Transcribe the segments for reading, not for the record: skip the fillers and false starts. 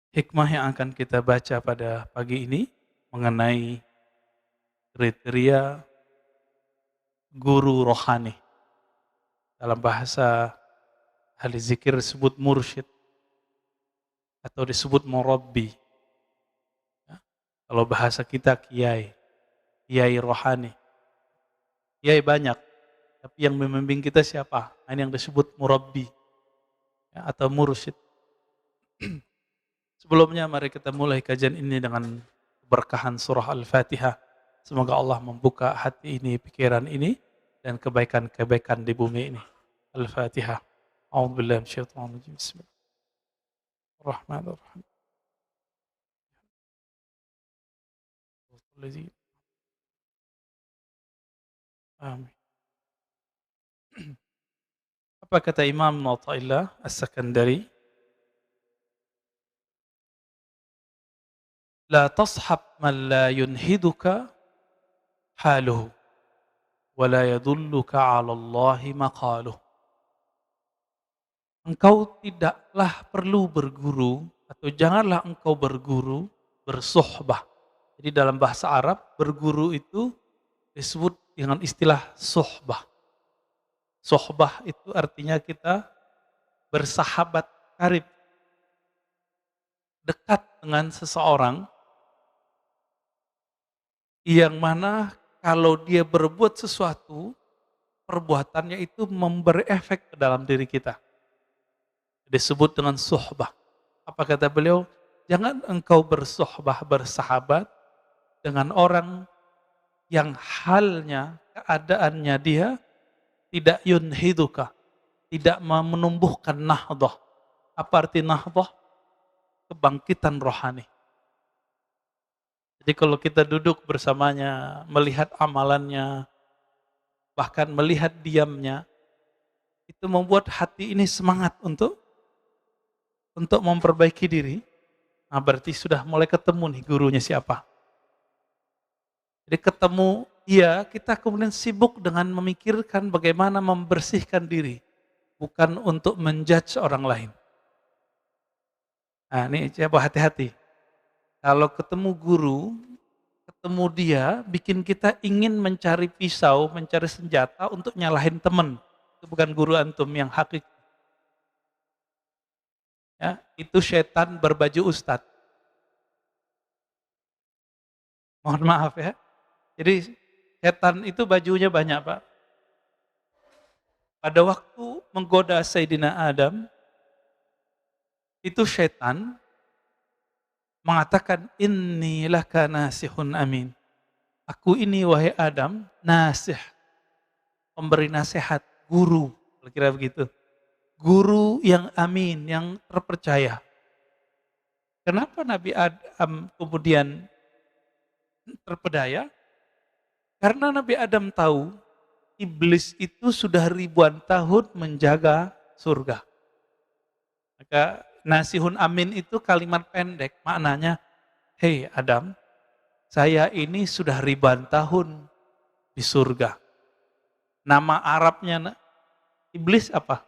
Hikmah yang akan kita baca pada pagi ini mengenai kriteria guru rohani. Dalam bahasa ahli zikir disebut mursyid atau disebut murabbi. Ya. Kalau bahasa kita kiai, kiai rohani. Kiai banyak, tapi yang membimbing kita siapa? Nah, ini yang disebut murabbi ya, atau mursyid. Sebelumnya mari kita mulai kajian ini dengan keberkahan surah Al-Fatihah. Semoga Allah membuka hati ini, pikiran ini, dan kebaikan-kebaikan di bumi ini. Al-Fatihah. A'udzubillahi minasyaitonir rajim. Bismillahirrahmanirrahim. Amin. Apa kata Imam Athaillah As-Sakandari? La tashab man la yunhiduka haluhu wa la yadulluka 'ala Allahi maqaluh. Engkau tidaklah perlu berguru atau janganlah engkau berguru bersuhbah. Jadi dalam bahasa Arab berguru itu disebut dengan istilah suhbah. Suhbah itu artinya kita bersahabat karib, dekat dengan seseorang yang mana kalau dia berbuat sesuatu, perbuatannya itu memberi efek ke dalam diri kita. Disebut dengan suhbah. Apa kata beliau? Jangan engkau bersuhbah, bersahabat dengan orang yang halnya, keadaannya dia tidak yunhiduka, tidak menumbuhkan nahdah. Apa arti nahdah? Kebangkitan rohani. Jadi kalau kita duduk bersamanya, melihat amalannya, bahkan melihat diamnya, itu membuat hati ini semangat untuk memperbaiki diri. Nah, berarti sudah mulai ketemu nih gurunya siapa. Jadi ketemu, iya, kita kemudian sibuk dengan memikirkan bagaimana membersihkan diri, bukan untuk menjudge orang lain. Nah, ini coba hati-hati. Kalau ketemu guru, ketemu dia, bikin kita ingin mencari pisau, mencari senjata untuk nyalahin teman. Itu bukan guru antum yang hakiki. Ya, itu setan berbaju ustadz. Mohon maaf ya. Jadi setan itu bajunya banyak, Pak. Pada waktu menggoda Sayyidina Adam, itu setan mengatakan inni laka nasihun amin. Aku ini wahai Adam, nasih, pemberi nasihat, guru, kira-kira begitu. Guru yang amin, yang terpercaya. Kenapa Nabi Adam kemudian terpedaya? Karena Nabi Adam tahu iblis itu sudah ribuan tahun menjaga surga. Maka nasihun amin itu kalimat pendek, maknanya, hei Adam, saya ini sudah ribuan tahun di surga. Nama Arabnya iblis apa?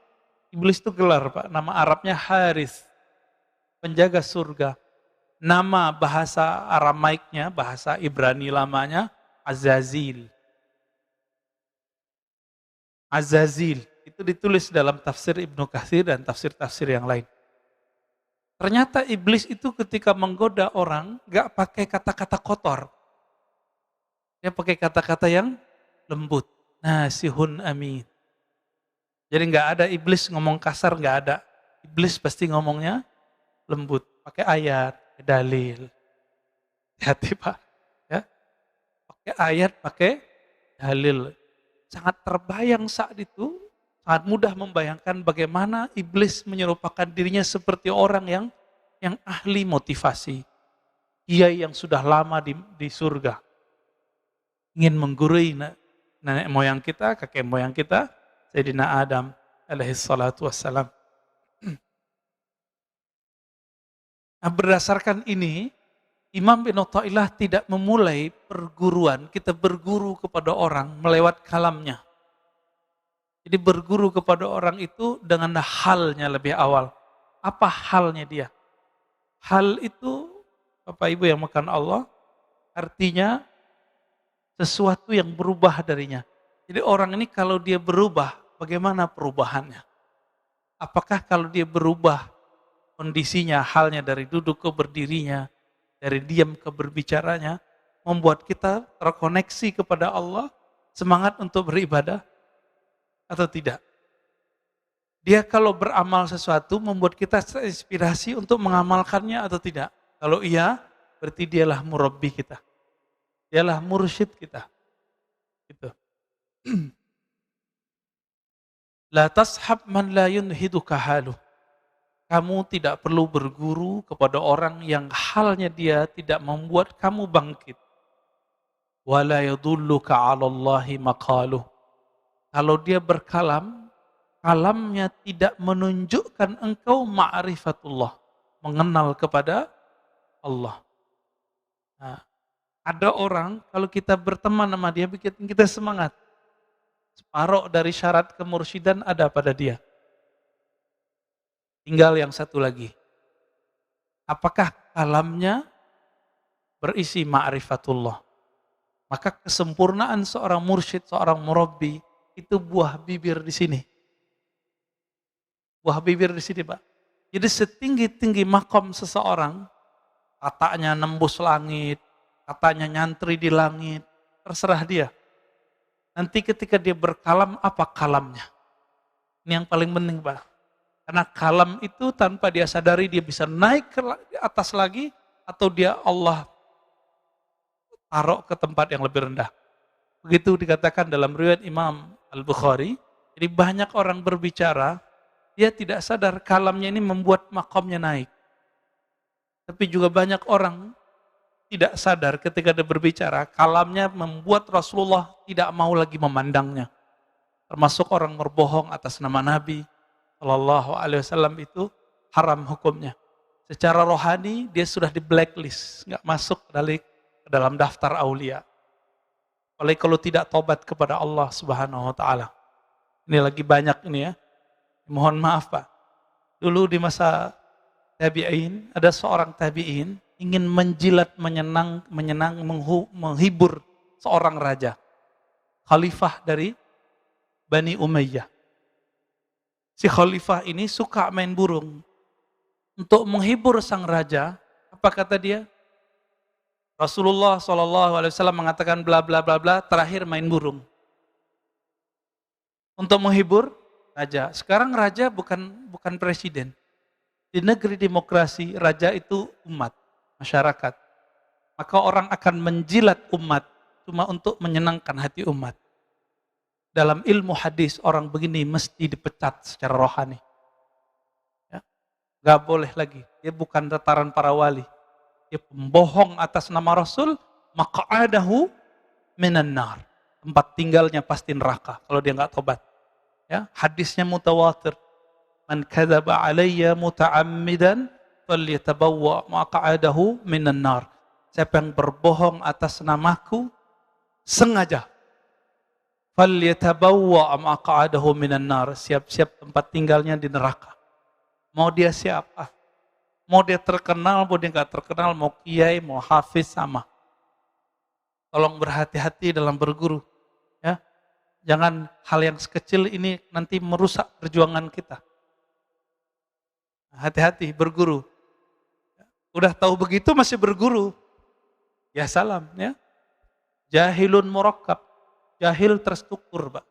Iblis itu gelar, Pak. Nama Arabnya Haris, penjaga surga. Nama bahasa Aramaiknya, bahasa Ibrani lamanya Azazil. Azazil itu ditulis dalam tafsir Ibnu Katsir dan tafsir-tafsir yang lain. Ternyata iblis itu ketika menggoda orang gak pakai kata-kata kotor. Dia pakai kata-kata yang lembut. Nasihun amin. Jadi gak ada iblis ngomong kasar, gak ada. Iblis pasti ngomongnya lembut. Pakai ayat, dalil. Hati Pak. Ya. Pakai ayat, pakai dalil. Sangat terbayang saat itu, sangat mudah membayangkan bagaimana iblis menyerupakan dirinya seperti orang yang ahli motivasi. Kiai yang sudah lama di surga. Ingin menggurui nenek moyang kita, kakek moyang kita, Sayyidina Adam alaihi salatu wassalam. Nah, berdasarkan ini, Imam bin Athaillah tidak memulai perguruan, kita berguru kepada orang melewat kalamnya. Jadi berguru kepada orang itu dengan halnya lebih awal. Apa halnya dia? Hal itu, Bapak Ibu yang makan Allah, artinya sesuatu yang berubah darinya. Jadi orang ini kalau dia berubah, bagaimana perubahannya? Apakah kalau dia berubah kondisinya, halnya dari duduk ke berdirinya, dari diam ke berbicaranya, membuat kita terkoneksi kepada Allah, semangat untuk beribadah atau tidak? Dia kalau beramal sesuatu membuat kita terinspirasi untuk mengamalkannya atau tidak? Kalau iya, berarti dialah murabbi kita. Dialah mursyid kita. Gitu. La tashab man la yunhiduka haluh. Kamu tidak perlu berguru kepada orang yang halnya dia tidak membuat kamu bangkit. Wala yadulluka 'ala Allahi maqaluh. Kalau dia berkalam, kalamnya tidak menunjukkan engkau ma'rifatullah, mengenal kepada Allah. Nah, ada orang kalau kita berteman sama dia bikin kita semangat. Separuh dari syarat kemursyidan ada pada dia. Tinggal yang satu lagi. Apakah kalamnya berisi ma'rifatullah? Maka kesempurnaan seorang mursyid, seorang murabbi, itu buah bibir di sini. Buah bibir di sini, Pak. Jadi setinggi-tinggi makom seseorang, katanya nembus langit, katanya nyantri di langit, terserah dia. Nanti ketika dia berkalam, apa kalamnya? Ini yang paling penting, Pak. Karena kalam itu tanpa dia sadari dia bisa naik ke atas lagi, atau dia Allah taruh ke tempat yang lebih rendah. Begitu dikatakan dalam riwayat Imam Al-Bukhari, jadi banyak orang berbicara, dia tidak sadar kalamnya ini membuat makamnya naik. Tapi juga banyak orang tidak sadar ketika dia berbicara, kalamnya membuat Rasulullah tidak mau lagi memandangnya. Termasuk orang berbohong atas nama Nabi Shallallahu Alaihi Wasallam itu haram hukumnya. Secara rohani dia sudah di blacklist, nggak masuk ke dalam daftar aulia. Apalagi kalau tidak tobat kepada Allah Subhanahu Wa Taala. Ini lagi banyak ini ya. Mohon maaf Pak. Dulu di masa tabi'in, ada seorang tabi'in ingin menjilat, menghibur seorang raja. Khalifah dari Bani Umayyah. Si khalifah ini suka main burung. Untuk menghibur sang raja, apa kata dia? Rasulullah SAW mengatakan bla bla bla bla, terakhir main burung. Untuk menghibur raja. Sekarang raja bukan presiden. Di negeri demokrasi, raja itu umat, masyarakat. Maka orang akan menjilat umat cuma untuk menyenangkan hati umat. Dalam ilmu hadis, orang begini mesti dipecat secara rohani. Ya. Gak boleh lagi. Dia bukan tataran para wali. Dia pembohong atas nama Rasul, maka adahu minan nar. Tempat tinggalnya pasti neraka kalau dia nggak tobat. Ya, hadisnya mutawatir. Man kadzaba alayya muta'ammidan falyatabawwa maq'adahu minan nar. Siapa yang berbohong atas namaku sengaja, falyatabawwa maq'adahu minan nar. Siap-siap tempat tinggalnya di neraka. Mau dia siapa? Mau dia terkenal, mau dia nggak terkenal, mau kiai, mau hafiz, sama. Tolong berhati-hati dalam berguru. Ya, jangan hal yang sekecil ini nanti merusak perjuangan kita. Hati-hati berguru. Udah tahu begitu masih berguru. Ya salam. Ya. Jahilun murakkab. Jahil terstruktur, Pak.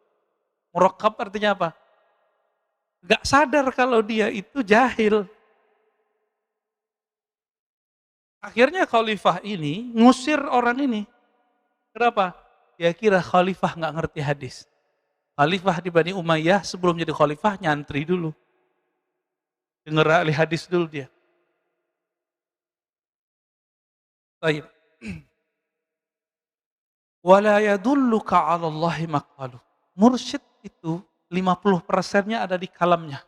Murakkab artinya apa? Gak sadar kalau dia itu jahil. Akhirnya khalifah ini ngusir orang ini. Kenapa? Dia kira khalifah nggak ngerti hadis. Khalifah di Bani Umayyah sebelum jadi khalifah nyantri dulu. Dengar ahli hadis dulu dia. Baik. Wala yadulluka 'ala Allahi maqalu. Mursyid itu 50%-nya ada di kalamnya.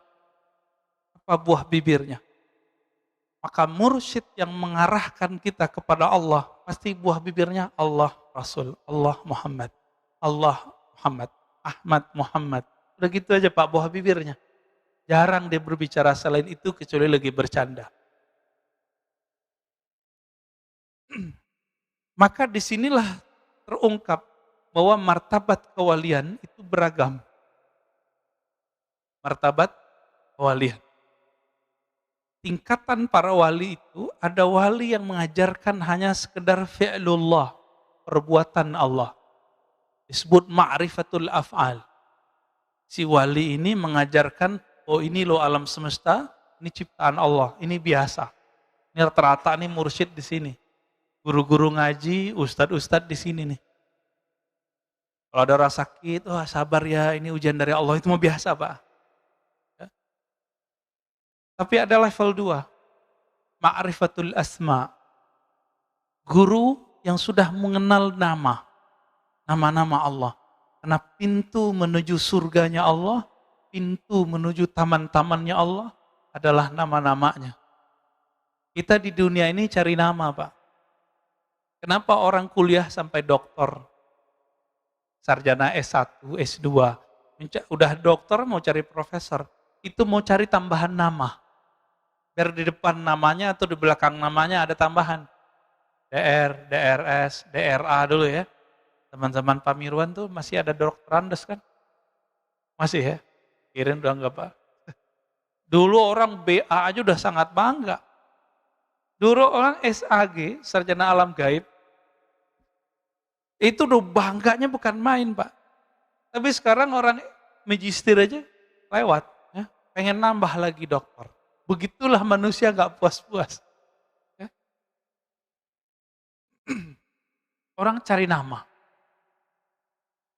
Apa buah bibirnya? Maka mursyid yang mengarahkan kita kepada Allah, pasti buah bibirnya Allah Rasul, Allah Muhammad, Allah Muhammad, Ahmad Muhammad. Udah gitu aja Pak buah bibirnya. Jarang dia berbicara selain itu kecuali lagi bercanda. Maka disinilah terungkap bahwa martabat kewalian itu beragam. Martabat kewalian. Tingkatan para wali itu ada wali yang mengajarkan hanya sekedar fi'lullah, perbuatan Allah. Disebut ma'rifatul af'al. Si wali ini mengajarkan, oh ini loh alam semesta, ini ciptaan Allah, ini biasa. Ini rata-rata nih mursyid di sini. Guru-guru ngaji, ustadz-ustadz di sini nih. Kalau ada orang sakit, oh sabar ya, ini ujian dari Allah, itu mau biasa Pak. Ya. Tapi ada level 2, ma'rifatul asma. Guru yang sudah mengenal nama-nama Allah. Karena pintu menuju surganya Allah, pintu menuju taman-tamannya Allah adalah nama-namanya. Kita di dunia ini cari nama Pak. Kenapa orang kuliah sampai doktor, sarjana S1, S2, udah dokter mau cari profesor, itu mau cari tambahan nama. Biar di depan namanya atau di belakang namanya ada tambahan. DR, DRS, DRA dulu ya. Teman-teman Pak Mirwan tuh masih ada dokterandes kan? Masih ya? Kirim udah enggak Pak? Dulu orang BA aja udah sangat bangga. Dulu orang SAG, sarjana alam gaib, itu udah bangganya bukan main Pak. Tapi sekarang orang magister aja lewat. Ya. Pengen nambah lagi dokter. Begitulah manusia gak puas-puas. Ya. Orang cari nama.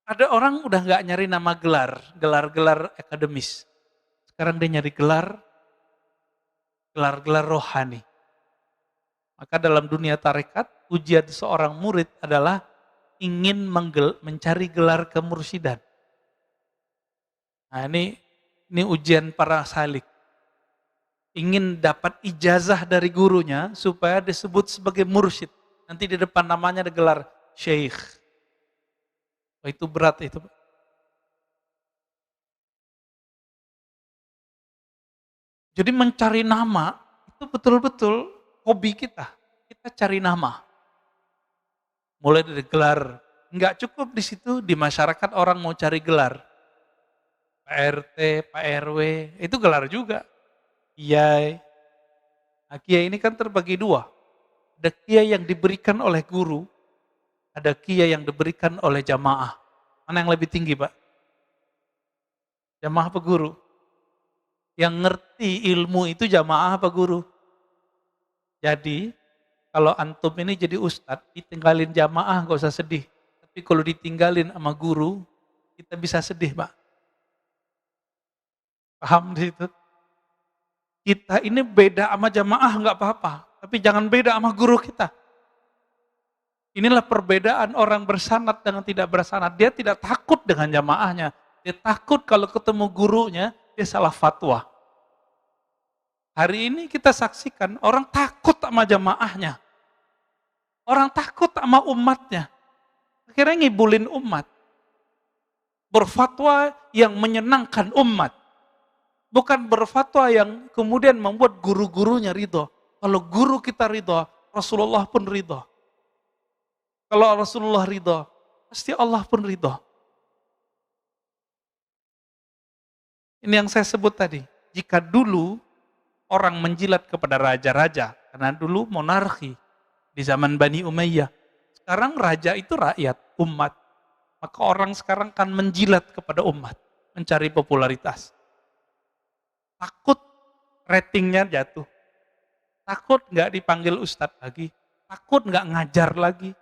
Ada orang udah gak nyari nama gelar-gelar akademis. Sekarang dia nyari gelar-gelar rohani. Maka dalam dunia tarekat, ujian seorang murid adalah ingin mencari gelar kemursidan. Nah ini ujian para salik. Ingin dapat ijazah dari gurunya supaya disebut sebagai mursyid. Nanti di depan namanya ada gelar syekh. Oh, itu berat itu. Jadi mencari nama itu betul-betul hobi kita. Kita cari nama. Mulai dari gelar. Enggak cukup di situ, di masyarakat orang mau cari gelar. Pak RT, Pak RW, itu gelar juga. Kiai. Nah, kiai ini kan terbagi 2. Ada kiai yang diberikan oleh guru, ada kiai yang diberikan oleh jamaah. Mana yang lebih tinggi Pak? Jamaah apa guru? Yang ngerti ilmu itu jamaah apa guru? Jadi, kalau antum ini jadi ustadz, ditinggalin jamaah gak usah sedih. Tapi kalau ditinggalin sama guru, kita bisa sedih Pak. Paham di situ? Kita ini beda sama jamaah nggak apa-apa, tapi jangan beda sama guru kita. Inilah perbedaan orang bersanad dengan tidak bersanad. Dia tidak takut dengan jamaahnya, dia takut kalau ketemu gurunya dia salah fatwa. Hari ini kita saksikan orang takut sama jamaahnya, orang takut sama umatnya, akhirnya ngibulin umat, berfatwa yang menyenangkan umat. Bukan berfatwa yang kemudian membuat guru-gurunya ridho. Kalau guru kita ridho, Rasulullah pun ridho. Kalau Rasulullah ridho, pasti Allah pun ridho. Ini yang saya sebut tadi. Jika dulu orang menjilat kepada raja-raja, karena dulu monarki di zaman Bani Umayyah. Sekarang raja itu rakyat, umat. Maka orang sekarang kan menjilat kepada umat, mencari popularitas. Takut ratingnya jatuh. Takut nggak dipanggil ustadz lagi. Takut nggak ngajar lagi.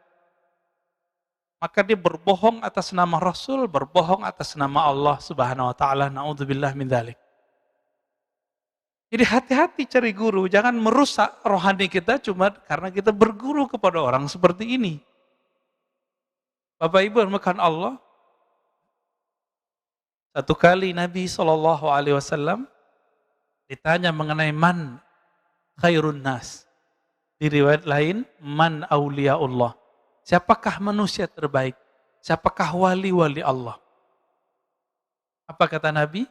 Maka dia berbohong atas nama Rasul, berbohong atas nama Allah Subhanahu wa taala. Naudzubillah min dzalik. Jadi hati-hati cari guru, jangan merusak rohani kita cuma karena kita berguru kepada orang seperti ini. Bapak Ibu yang Allah, satu kali Nabi SAW ditanya mengenai man khairun nas. Di riwayat lain, man awliyaullah. Siapakah manusia terbaik? Siapakah wali-wali Allah? Apa kata Nabi?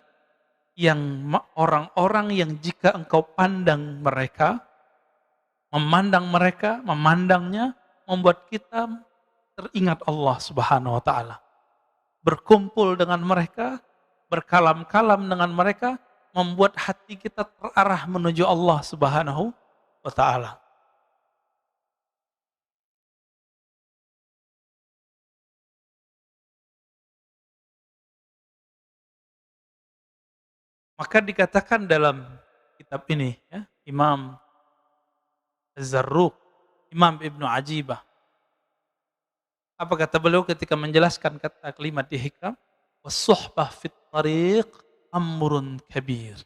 Yang orang-orang yang jika engkau pandang mereka, Memandang mereka, memandangnya, membuat kita teringat Allah Subhanahu wa Ta'ala. Berkumpul dengan mereka, berkalam-kalam dengan mereka, membuat hati kita terarah menuju Allah Subhanahu wa Ta'ala. Maka dikatakan dalam kitab ini, ya, Imam Az-Zarruq, Imam Ibnu Ajibah, apa kata beliau ketika menjelaskan kata kalimat di hikam? Was-suhbah fit tariq amrun kabir.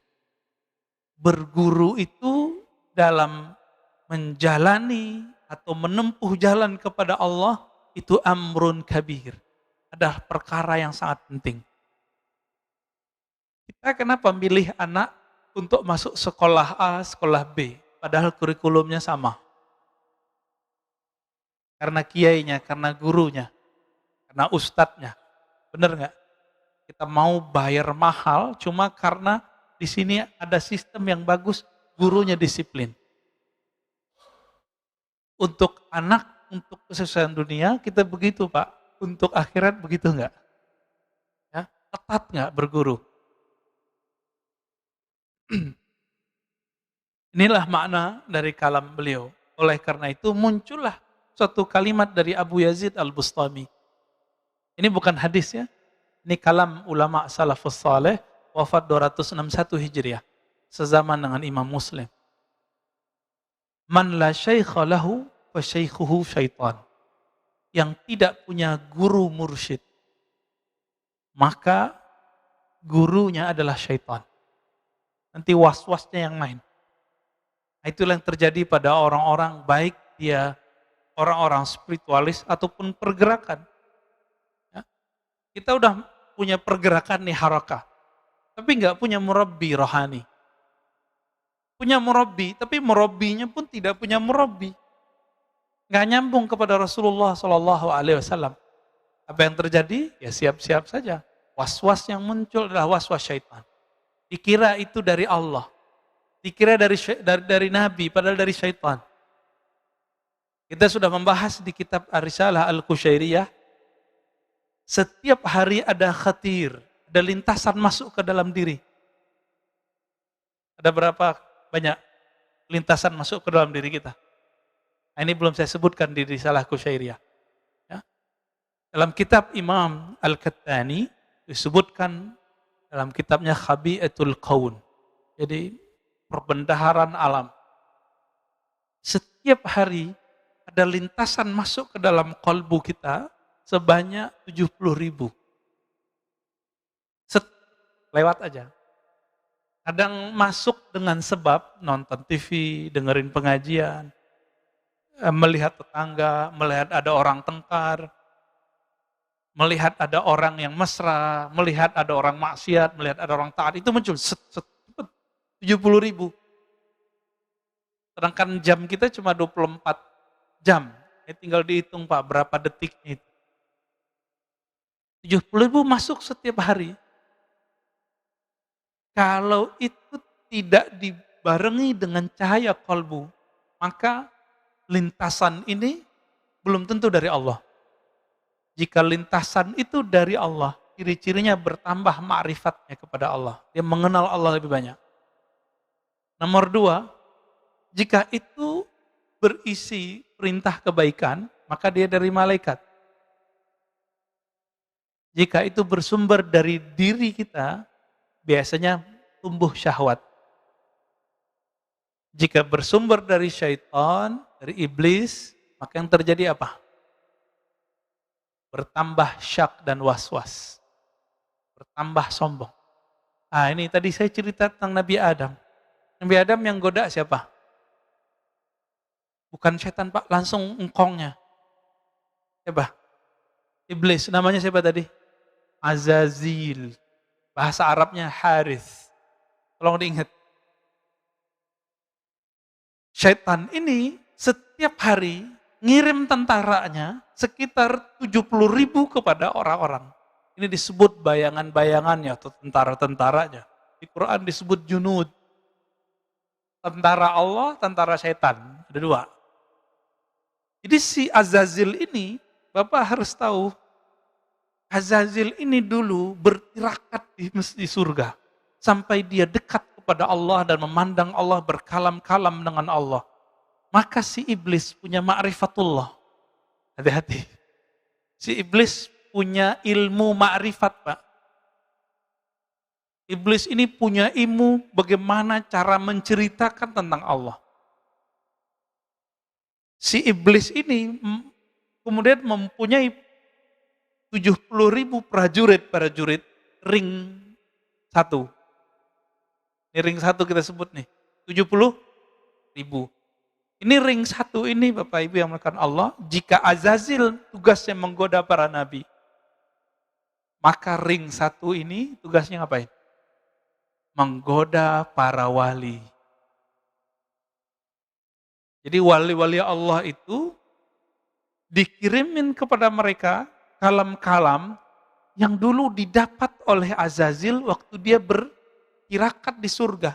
Berguru itu dalam menjalani atau menempuh jalan kepada Allah itu amrun kabir. Adalah perkara yang sangat penting. Kita kenapa milih anak untuk masuk sekolah A, sekolah B, padahal kurikulumnya sama? Karena kiainya, karena gurunya, karena ustadznya. Benar nggak? Kita mau bayar mahal cuma karena di sini ada sistem yang bagus, gurunya disiplin. Untuk anak, untuk kesuksesan dunia, kita begitu Pak. Untuk akhirat begitu nggak? Ya, ketat nggak berguru? Inilah makna dari kalam beliau. Oleh karena itu muncullah suatu kalimat dari Abu Yazid Al-Bustami. Ini bukan hadis ya. Ini kalam ulama salafus saleh, wafat 261 Hijriah. Sezaman dengan Imam Muslim. Man la syaikha lahu fa syaikhuhu syaitan. Yang tidak punya guru mursyid, maka gurunya adalah syaitan. Nanti was-wasnya yang main. Itulah yang terjadi pada orang-orang, baik dia orang-orang spiritualis ataupun pergerakan. Ya. Kita udah punya pergerakan nih harakah, tapi nggak punya murabbi rohani. Punya murabbi, tapi murabbinya pun tidak punya murabbi. Nggak nyambung kepada Rasulullah Shallallahu Alaihi Wasallam. Apa yang terjadi? Ya siap-siap saja. Was-was yang muncul adalah was-was syaitan. Dikira itu dari Allah. Dikira dari Nabi, padahal dari syaitan. Kita sudah membahas di kitab Ar-Risalah Al-Qushairiyah. Setiap hari ada khatir, ada lintasan masuk ke dalam diri. Ada berapa banyak lintasan masuk ke dalam diri kita? Nah, ini belum saya sebutkan di Risalah Qushairiyah. Ya. Dalam kitab Imam Al-Kattani disebutkan dalam kitabnya Khabi'atul Qaun. Jadi perbendaharaan alam. Setiap hari ada lintasan masuk ke dalam kalbu kita sebanyak 70.000. Lewat aja. Kadang masuk dengan sebab nonton TV, dengerin pengajian, melihat tetangga, melihat ada orang tengkar, melihat ada orang yang mesra, melihat ada orang maksiat, melihat ada orang taat, itu muncul 70.000. Sedangkan jam kita cuma 24 jam. Ini tinggal dihitung Pak, berapa detiknya itu. 70.000 masuk setiap hari. Kalau itu tidak dibarengi dengan cahaya kalbu, maka lintasan ini belum tentu dari Allah. Jika lintasan itu dari Allah, ciri-cirinya bertambah ma'rifatnya kepada Allah. Dia mengenal Allah lebih banyak. Nomor 2, jika itu berisi perintah kebaikan, maka dia dari malaikat. Jika itu bersumber dari diri kita, biasanya tumbuh syahwat. Jika bersumber dari syaitan, dari iblis, maka yang terjadi apa? Bertambah syak dan was-was. Bertambah sombong. Ah, ini tadi saya cerita tentang Nabi Adam. Nabi Adam yang goda siapa? Bukan setan Pak, langsung engkongnya. Siapa? Iblis, namanya siapa tadi? Azazil. Bahasa Arabnya Harith. Tolong diingat. Syaitan ini setiap hari ngirim tentaranya sekitar 70.000 kepada orang-orang. Ini disebut bayangan-bayangannya atau tentara-tentaranya. Di Quran disebut junud. Tentara Allah, tentara syaitan. Ada dua. Jadi si Azazil ini, Bapak harus tahu, Azazil ini dulu bertirakat di surga. Sampai dia dekat kepada Allah dan memandang Allah berkalam-kalam dengan Allah. Maka si iblis punya ma'rifatullah. Hati-hati. Si iblis punya ilmu ma'rifat, Pak. Iblis ini punya ilmu bagaimana cara menceritakan tentang Allah. Si iblis ini kemudian mempunyai 70.000 prajurit ring satu. Ini ring satu kita sebut nih, 70.000. Ini ring satu ini Bapak Ibu yang melakukan Allah, jika Azazil tugasnya menggoda para nabi, maka ring satu ini tugasnya ngapain? Menggoda para wali. Jadi wali-wali Allah itu dikirimin kepada mereka kalam-kalam yang dulu didapat oleh Azazil waktu dia bertirakat di surga.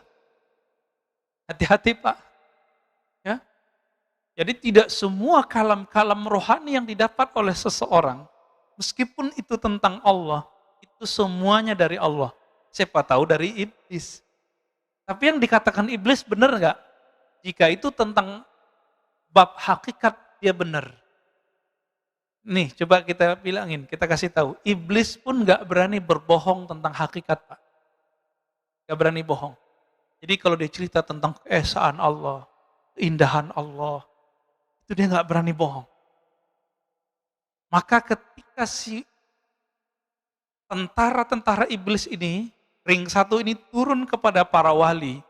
Hati-hati Pak. Ya. Jadi tidak semua kalam-kalam rohani yang didapat oleh seseorang, meskipun itu tentang Allah, itu semuanya dari Allah. Siapa tahu dari iblis. Tapi yang dikatakan iblis benar nggak? Jika itu tentang bab hakikat, dia benar. Nih, coba kita bilangin, kita kasih tahu. Iblis pun nggak berani berbohong tentang hakikat, Pak. Nggak berani bohong. Jadi kalau dia cerita tentang keesaan Allah, keindahan Allah, itu dia nggak berani bohong. Maka ketika si tentara-tentara iblis ini, ring satu ini turun kepada para wali,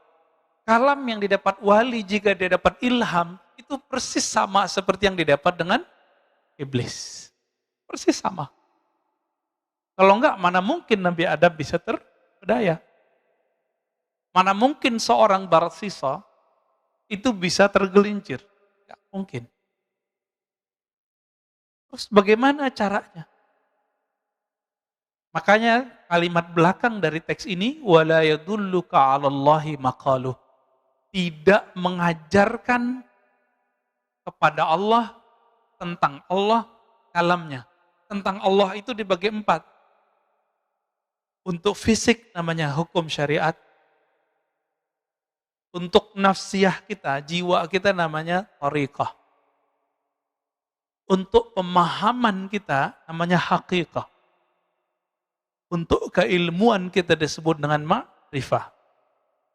kalam yang didapat wali jika dia dapat ilham, itu persis sama seperti yang didapat dengan iblis. Persis sama. Kalau enggak, mana mungkin Nabi Adam bisa terpedaya? Mana mungkin seorang Barsisa itu bisa tergelincir? Enggak mungkin. Terus bagaimana caranya? Makanya kalimat belakang dari teks ini, wala yadulluka 'alallahi maqaluh. Tidak mengajarkan kepada Allah tentang Allah kalamnya. Tentang Allah itu dibagi 4. Untuk fisik namanya hukum syariat. Untuk nafsiyah kita, jiwa kita namanya thariqah. Untuk pemahaman kita namanya haqiqah. Untuk keilmuan kita disebut dengan ma'rifah.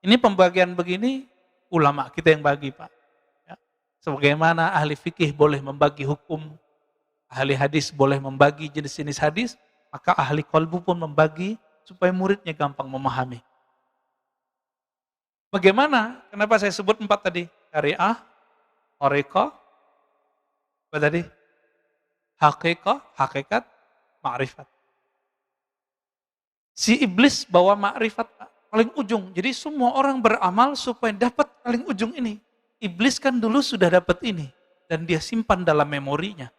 Ini pembagian begini ulama kita yang bagi, Pak. Ya. Sebagaimana ahli fikih boleh membagi hukum, ahli hadis boleh membagi jenis-jenis hadis, maka ahli qalbu pun membagi supaya muridnya gampang memahami. Bagaimana? Kenapa saya sebut 4 tadi? Syariah, thariqah, apa tadi? Haqiqah, hakikat, ma'rifat. Si iblis bawa ma'rifat paling ujung. Jadi semua orang beramal supaya dapat paling ujung ini. Iblis kan dulu sudah dapat ini. Dan dia simpan dalam memorinya.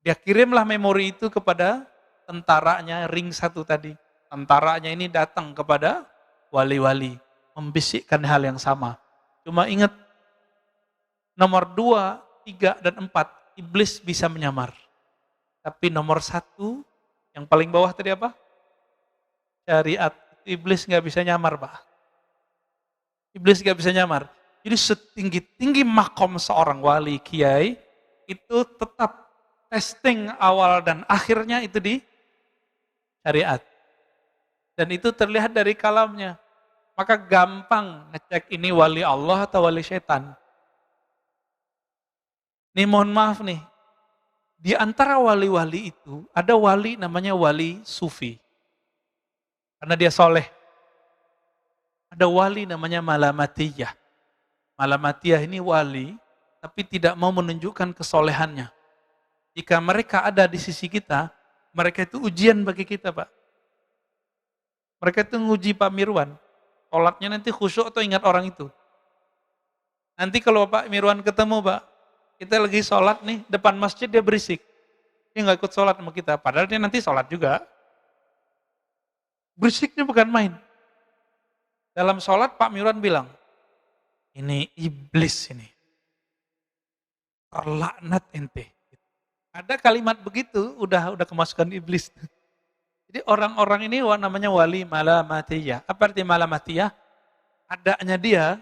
Dia kirimlah memori itu kepada tentaranya ring satu tadi. Tentaranya ini datang kepada wali-wali. Membisikkan hal yang sama. Cuma ingat, nomor 2, 3, dan 4, iblis bisa menyamar. Tapi nomor 1, yang paling bawah tadi apa? Syariat. Iblis nggak bisa nyamar, Pak. Iblis nggak bisa nyamar. Jadi setinggi-tinggi makom seorang wali kiai, itu tetap testing awal dan akhirnya itu di syariat. Dan itu terlihat dari kalamnya. Maka gampang ngecek ini wali Allah atau wali setan. Nih mohon maaf nih, di antara wali-wali itu ada wali namanya wali sufi. Karena dia soleh. Ada wali namanya malamatiyah. Malamatiyah ini wali, tapi tidak mau menunjukkan kesolehannya. Jika mereka ada di sisi kita, mereka itu ujian bagi kita, Pak. Mereka itu nguji Pak Mirwan. Sholatnya nanti khusyuk atau ingat orang itu. Nanti kalau Pak Mirwan ketemu, Pak, kita lagi sholat nih, depan masjid dia berisik. Dia nggak ikut sholat sama kita, padahal dia nanti sholat juga. Berisiknya bukan main. Dalam sholat Pak Mirwan bilang, ini iblis ini. terlaknat ente. Ada kalimat begitu, udah kemasukan iblis. Jadi orang-orang ini namanya wali malamatiyah. Apa arti malamatiyah? Adanya dia,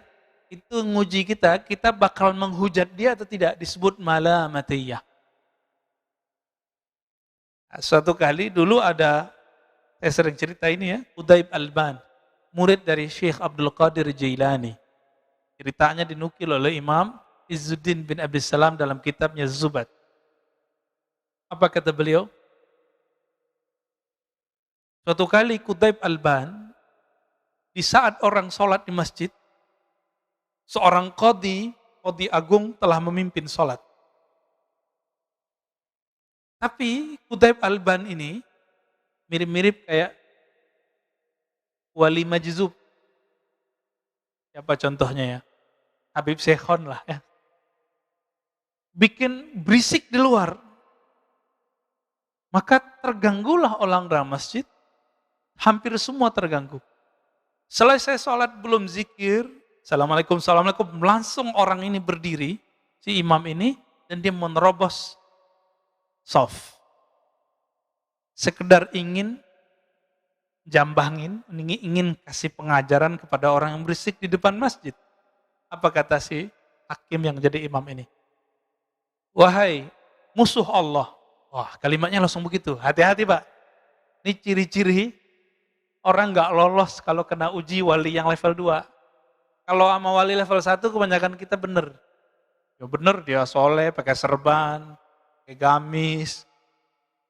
itu nguji kita, kita bakal menghujat dia atau tidak, disebut malamatiyah. Suatu kali dulu ada, saya sering cerita ini ya, Udaib Alban, murid dari Syekh Abdul Qadir Jailani. Ceritanya dinukil oleh Imam Izzuddin bin Abi Salam dalam kitabnya Zubat. Apa kata beliau? Suatu kali Qutaib Alban, di saat orang sholat di masjid, seorang qadhi agung telah memimpin sholat. Tapi Qutaib Alban ini mirip-mirip kayak wali majzub. Siapa contohnya ya? Habib Syekhon lah ya. Bikin berisik di luar. Maka terganggulah orang dalam masjid. Hampir semua terganggu. Selesai sholat belum zikir. Assalamualaikum, assalamualaikum. Langsung orang ini berdiri. Si imam ini. Dan dia menerobos soft. Sekedar ingin jambangin. Ingin kasih pengajaran kepada orang yang berisik di depan masjid. Apa kata si hakim yang jadi imam ini? Wahai musuh Allah. Wah, kalimatnya langsung begitu. Hati-hati Pak. Ini ciri-ciri orang nggak lolos kalau kena uji wali yang level 2. Kalau sama wali level 1 kebanyakan kita bener. Ya bener, dia soleh, pakai serban, pakai gamis,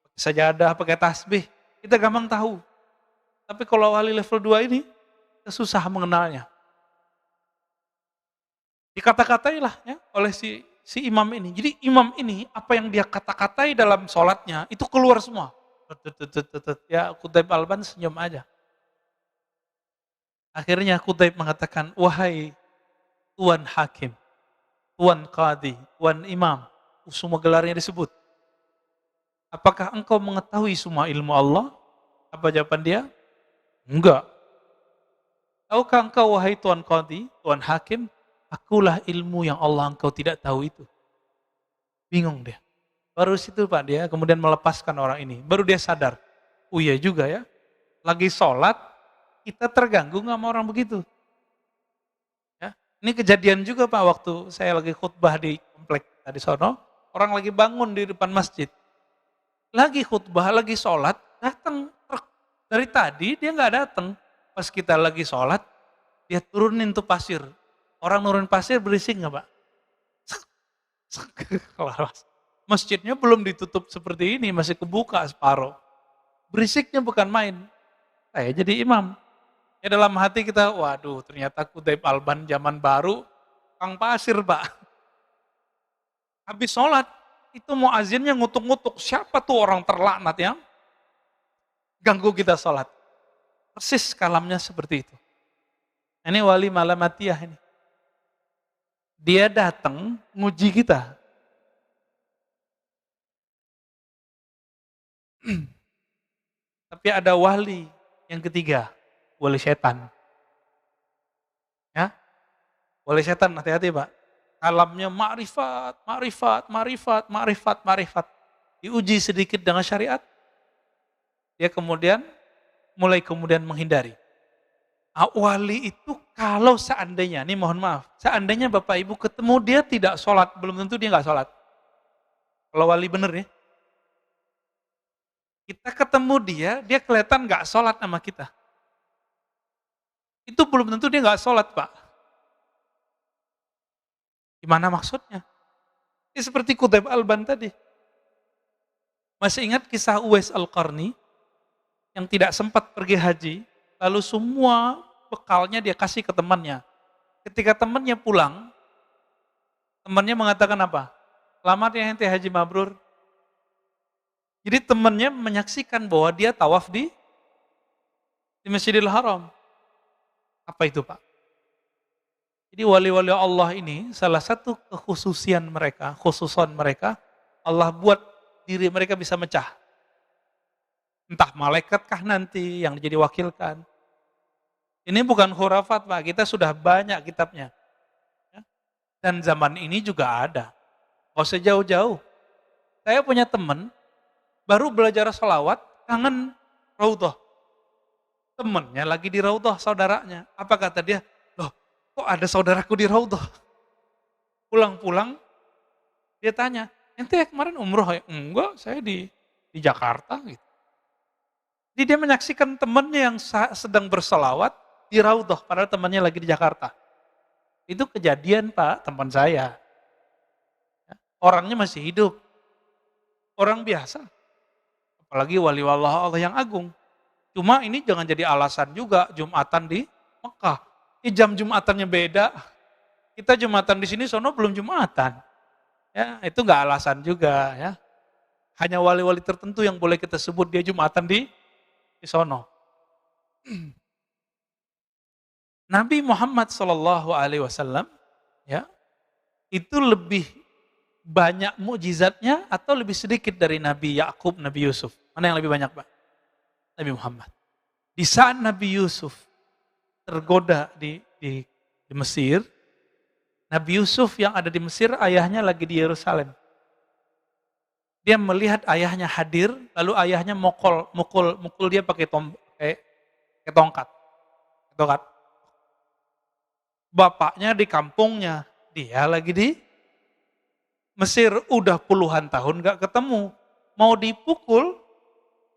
pakai sajadah, pakai tasbih. Kita gampang tahu. Tapi kalau wali level 2 ini, kita susah mengenalnya. Dikata-katai lah ya oleh si imam ini. Jadi imam ini apa yang dia kata-katai dalam sholatnya itu keluar semua. Ya Qutaib Alban senyum aja. Akhirnya Qutaib mengatakan, wahai Tuan Hakim, Tuan Qadhi, Tuan Imam, semua gelarnya disebut. Apakah engkau mengetahui semua ilmu Allah? Apa jawaban dia? Enggak. Tahukah engkau wahai Tuan Qadhi, Tuan Hakim, akulah ilmu yang Allah engkau tidak tahu itu. Bingung dia. Baru situ Pak dia kemudian melepaskan orang ini. Baru dia sadar. Oh iya juga ya. Lagi sholat, kita terganggu sama orang begitu. Ya. Ini kejadian juga Pak waktu saya lagi khutbah di komplek tadi sono. Orang lagi bangun di depan masjid. Lagi khutbah, lagi sholat, datang truk. Dari tadi dia nggak datang. Pas kita lagi sholat, dia turunin tuh pasir. Orang nurun pasir berisik nggak Pak? Masjidnya belum ditutup seperti ini, masih kebuka separuh. Berisiknya bukan main. Saya jadi imam. Ya dalam hati kita, waduh ternyata Qutaib Alban zaman baru, kang pasir Pak. Habis sholat, itu muazinnya ngutuk-ngutuk. Siapa tuh orang terlaknat yang ganggu kita sholat. Persis kalamnya seperti itu. Ini wali malamatiyah ini. Dia datang nguji kita. Tapi ada wali yang ketiga, wali setan. Ya, wali setan hati-hati Pak. Alamnya ma'rifat, ma'rifat, ma'rifat, ma'rifat, ma'rifat. Diuji sedikit dengan syariat, dia mulai kemudian menghindari. Wali itu kalau seandainya, ini mohon maaf, seandainya Bapak Ibu ketemu dia tidak sholat, belum tentu dia nggak sholat. Kalau wali bener ya. Kita ketemu dia kelihatan nggak sholat sama kita. Itu belum tentu dia nggak sholat Pak. Gimana maksudnya? Ini seperti Qutaib Alban tadi. Masih ingat kisah Uwais Al-Qarni yang tidak sempat pergi haji, lalu semua bekalnya dia kasih ke temannya. Ketika temannya pulang, temannya mengatakan apa? Selamat ya ente haji mabrur. Jadi temannya menyaksikan bahwa dia tawaf di Masjidil Haram. Apa itu Pak? Jadi wali-wali Allah ini salah satu khususan mereka, Allah buat diri mereka bisa mecah. Entah malaikatkah nanti yang jadi wakilkan. Ini bukan khurafat Pak, kita sudah banyak kitabnya. Dan zaman ini juga ada. Gak usah jauh-jauh. Saya punya teman, baru belajar sholawat, kangen raudhah. Temennya lagi di raudhah, saudaranya. Apa kata dia? Loh, kok ada saudaraku di raudhah? Pulang-pulang, dia tanya, ente kemarin umroh ya? Enggak, saya di Jakarta. Gitu. Jadi dia menyaksikan temannya yang sedang bersolawat di raudhah, padahal temannya lagi di Jakarta. Itu kejadian Pak, teman saya. Orangnya masih hidup, orang biasa. Apalagi wali Allah yang agung. Cuma ini jangan jadi alasan juga Jumatan di Mekah. Jam Jumatannya beda. Kita Jumatan di sini, sono belum Jumatan. Ya, itu nggak alasan juga ya. Hanya wali-wali tertentu yang boleh kita sebut dia Jumatan di sono. Nabi Muhammad SAW ya itu lebih banyak mukjizatnya atau lebih sedikit dari Nabi Yakub, Nabi Yusuf? Mana yang lebih banyak, Pak? Nabi Muhammad. Di saat Nabi Yusuf tergoda di Mesir, Nabi Yusuf yang ada di Mesir, ayahnya lagi di Yerusalem. Dia melihat ayahnya hadir, lalu ayahnya mukul dia pakai tongkat. Bapaknya di kampungnya, dia lagi di Mesir, udah puluhan tahun gak ketemu. Mau dipukul,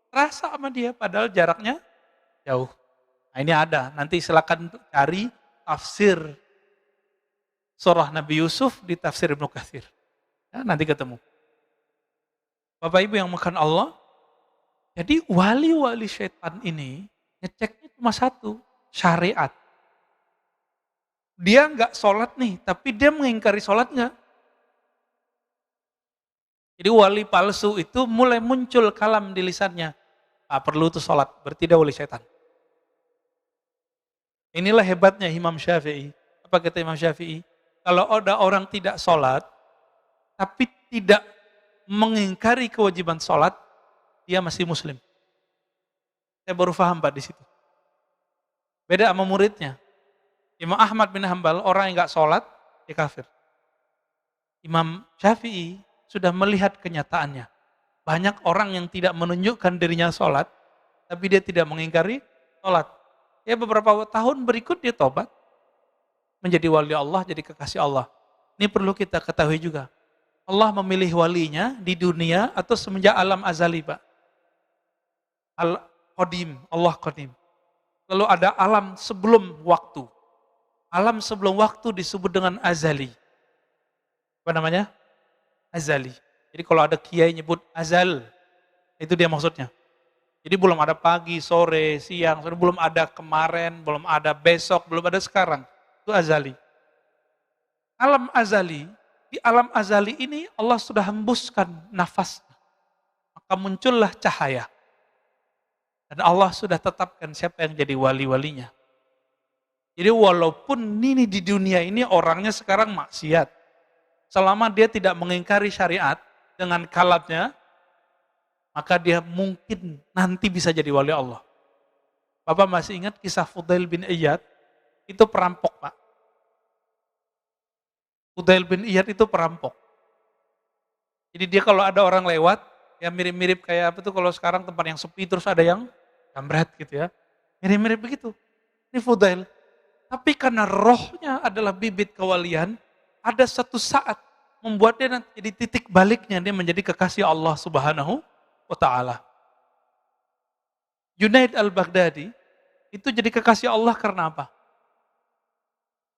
rasa sama dia, padahal jaraknya jauh. Nah ini ada, nanti silakan cari tafsir surah Nabi Yusuf di tafsir Ibnu Katsir. Ya, nanti ketemu. Bapak Ibu yang makan Allah, jadi wali-wali setan ini ngeceknya cuma satu, syariat. Dia nggak sholat nih, tapi dia mengingkari sholatnya. Jadi wali palsu itu mulai muncul kalam di lisannya. Perlu tuh sholat, berarti dia wali setan. Inilah hebatnya Imam Syafi'i. Apa kata Imam Syafi'i? Kalau ada orang tidak sholat, tapi tidak mengingkari kewajiban sholat, dia masih muslim. Saya baru paham Pak di situ. Beda sama muridnya. Imam Ahmad bin Hambal, orang yang nggak sholat, dia kafir. Imam Syafi'i sudah melihat kenyataannya. Banyak orang yang tidak menunjukkan dirinya sholat, tapi dia tidak mengingkari sholat. Ya beberapa tahun berikut dia tobat, menjadi wali Allah, jadi kekasih Allah. Ini perlu kita ketahui juga. Allah memilih walinya di dunia atau semenjak alam azali Pak. Al-Qadim, Allah Qadim. Lalu ada alam sebelum waktu. Alam sebelum waktu disebut dengan azali. Apa namanya? Azali. Jadi kalau ada kiai nyebut azal, itu dia maksudnya. Jadi belum ada pagi, sore, siang, belum ada kemarin, belum ada besok, belum ada sekarang. Itu azali. Alam azali, di alam azali ini Allah sudah hembuskan nafas. Maka muncullah cahaya. Dan Allah sudah tetapkan siapa yang jadi wali-walinya. Jadi walaupun ini di dunia ini orangnya sekarang maksiat. Selama dia tidak mengingkari syariat dengan kalamnya, maka dia mungkin nanti bisa jadi wali Allah. Bapak masih ingat kisah Fudail bin Iyad? Itu perampok Pak. Fudail bin Iyad itu perampok. Jadi dia kalau ada orang lewat, ya mirip-mirip kayak apa tuh kalau sekarang tempat yang sepi terus ada yang jambret gitu ya. Mirip-mirip begitu. Ini Fudail. Tapi karena rohnya adalah bibit kewalian, ada satu saat membuat dia nanti jadi titik baliknya, dia menjadi kekasih Allah Subhanahu wa Ta'ala. Junaid al-Baghdadi itu jadi kekasih Allah karena apa?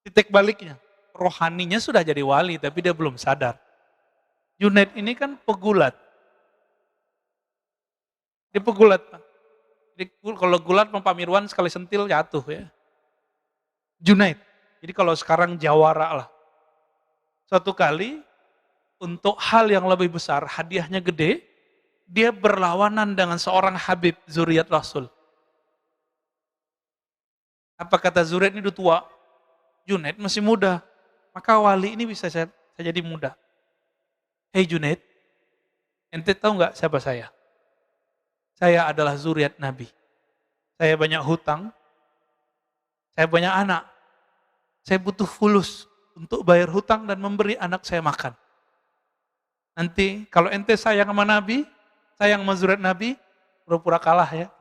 Titik baliknya, rohaninya sudah jadi wali tapi dia belum sadar. Junaid ini kan pegulat. Dia pegulat. Jadi kalau gulat Pak Mirwan sekali sentil jatuh ya. Junaid. Jadi kalau sekarang jawara lah. Suatu kali untuk hal yang lebih besar, hadiahnya gede, dia berlawanan dengan seorang Habib zuriat Rasul. Apa kata Zuriat ini udah tua? Junaid masih muda. Maka wali ini bisa saya jadi muda. Hei Junaid, ente tahu nggak siapa saya? Saya adalah zuriat Nabi. Saya banyak hutang, saya banyak anak. Saya butuh fulus untuk bayar hutang dan memberi anak saya makan. Nanti kalau ente sayang sama Nabi, sayang sama zuriat Nabi, pura-pura kalah ya.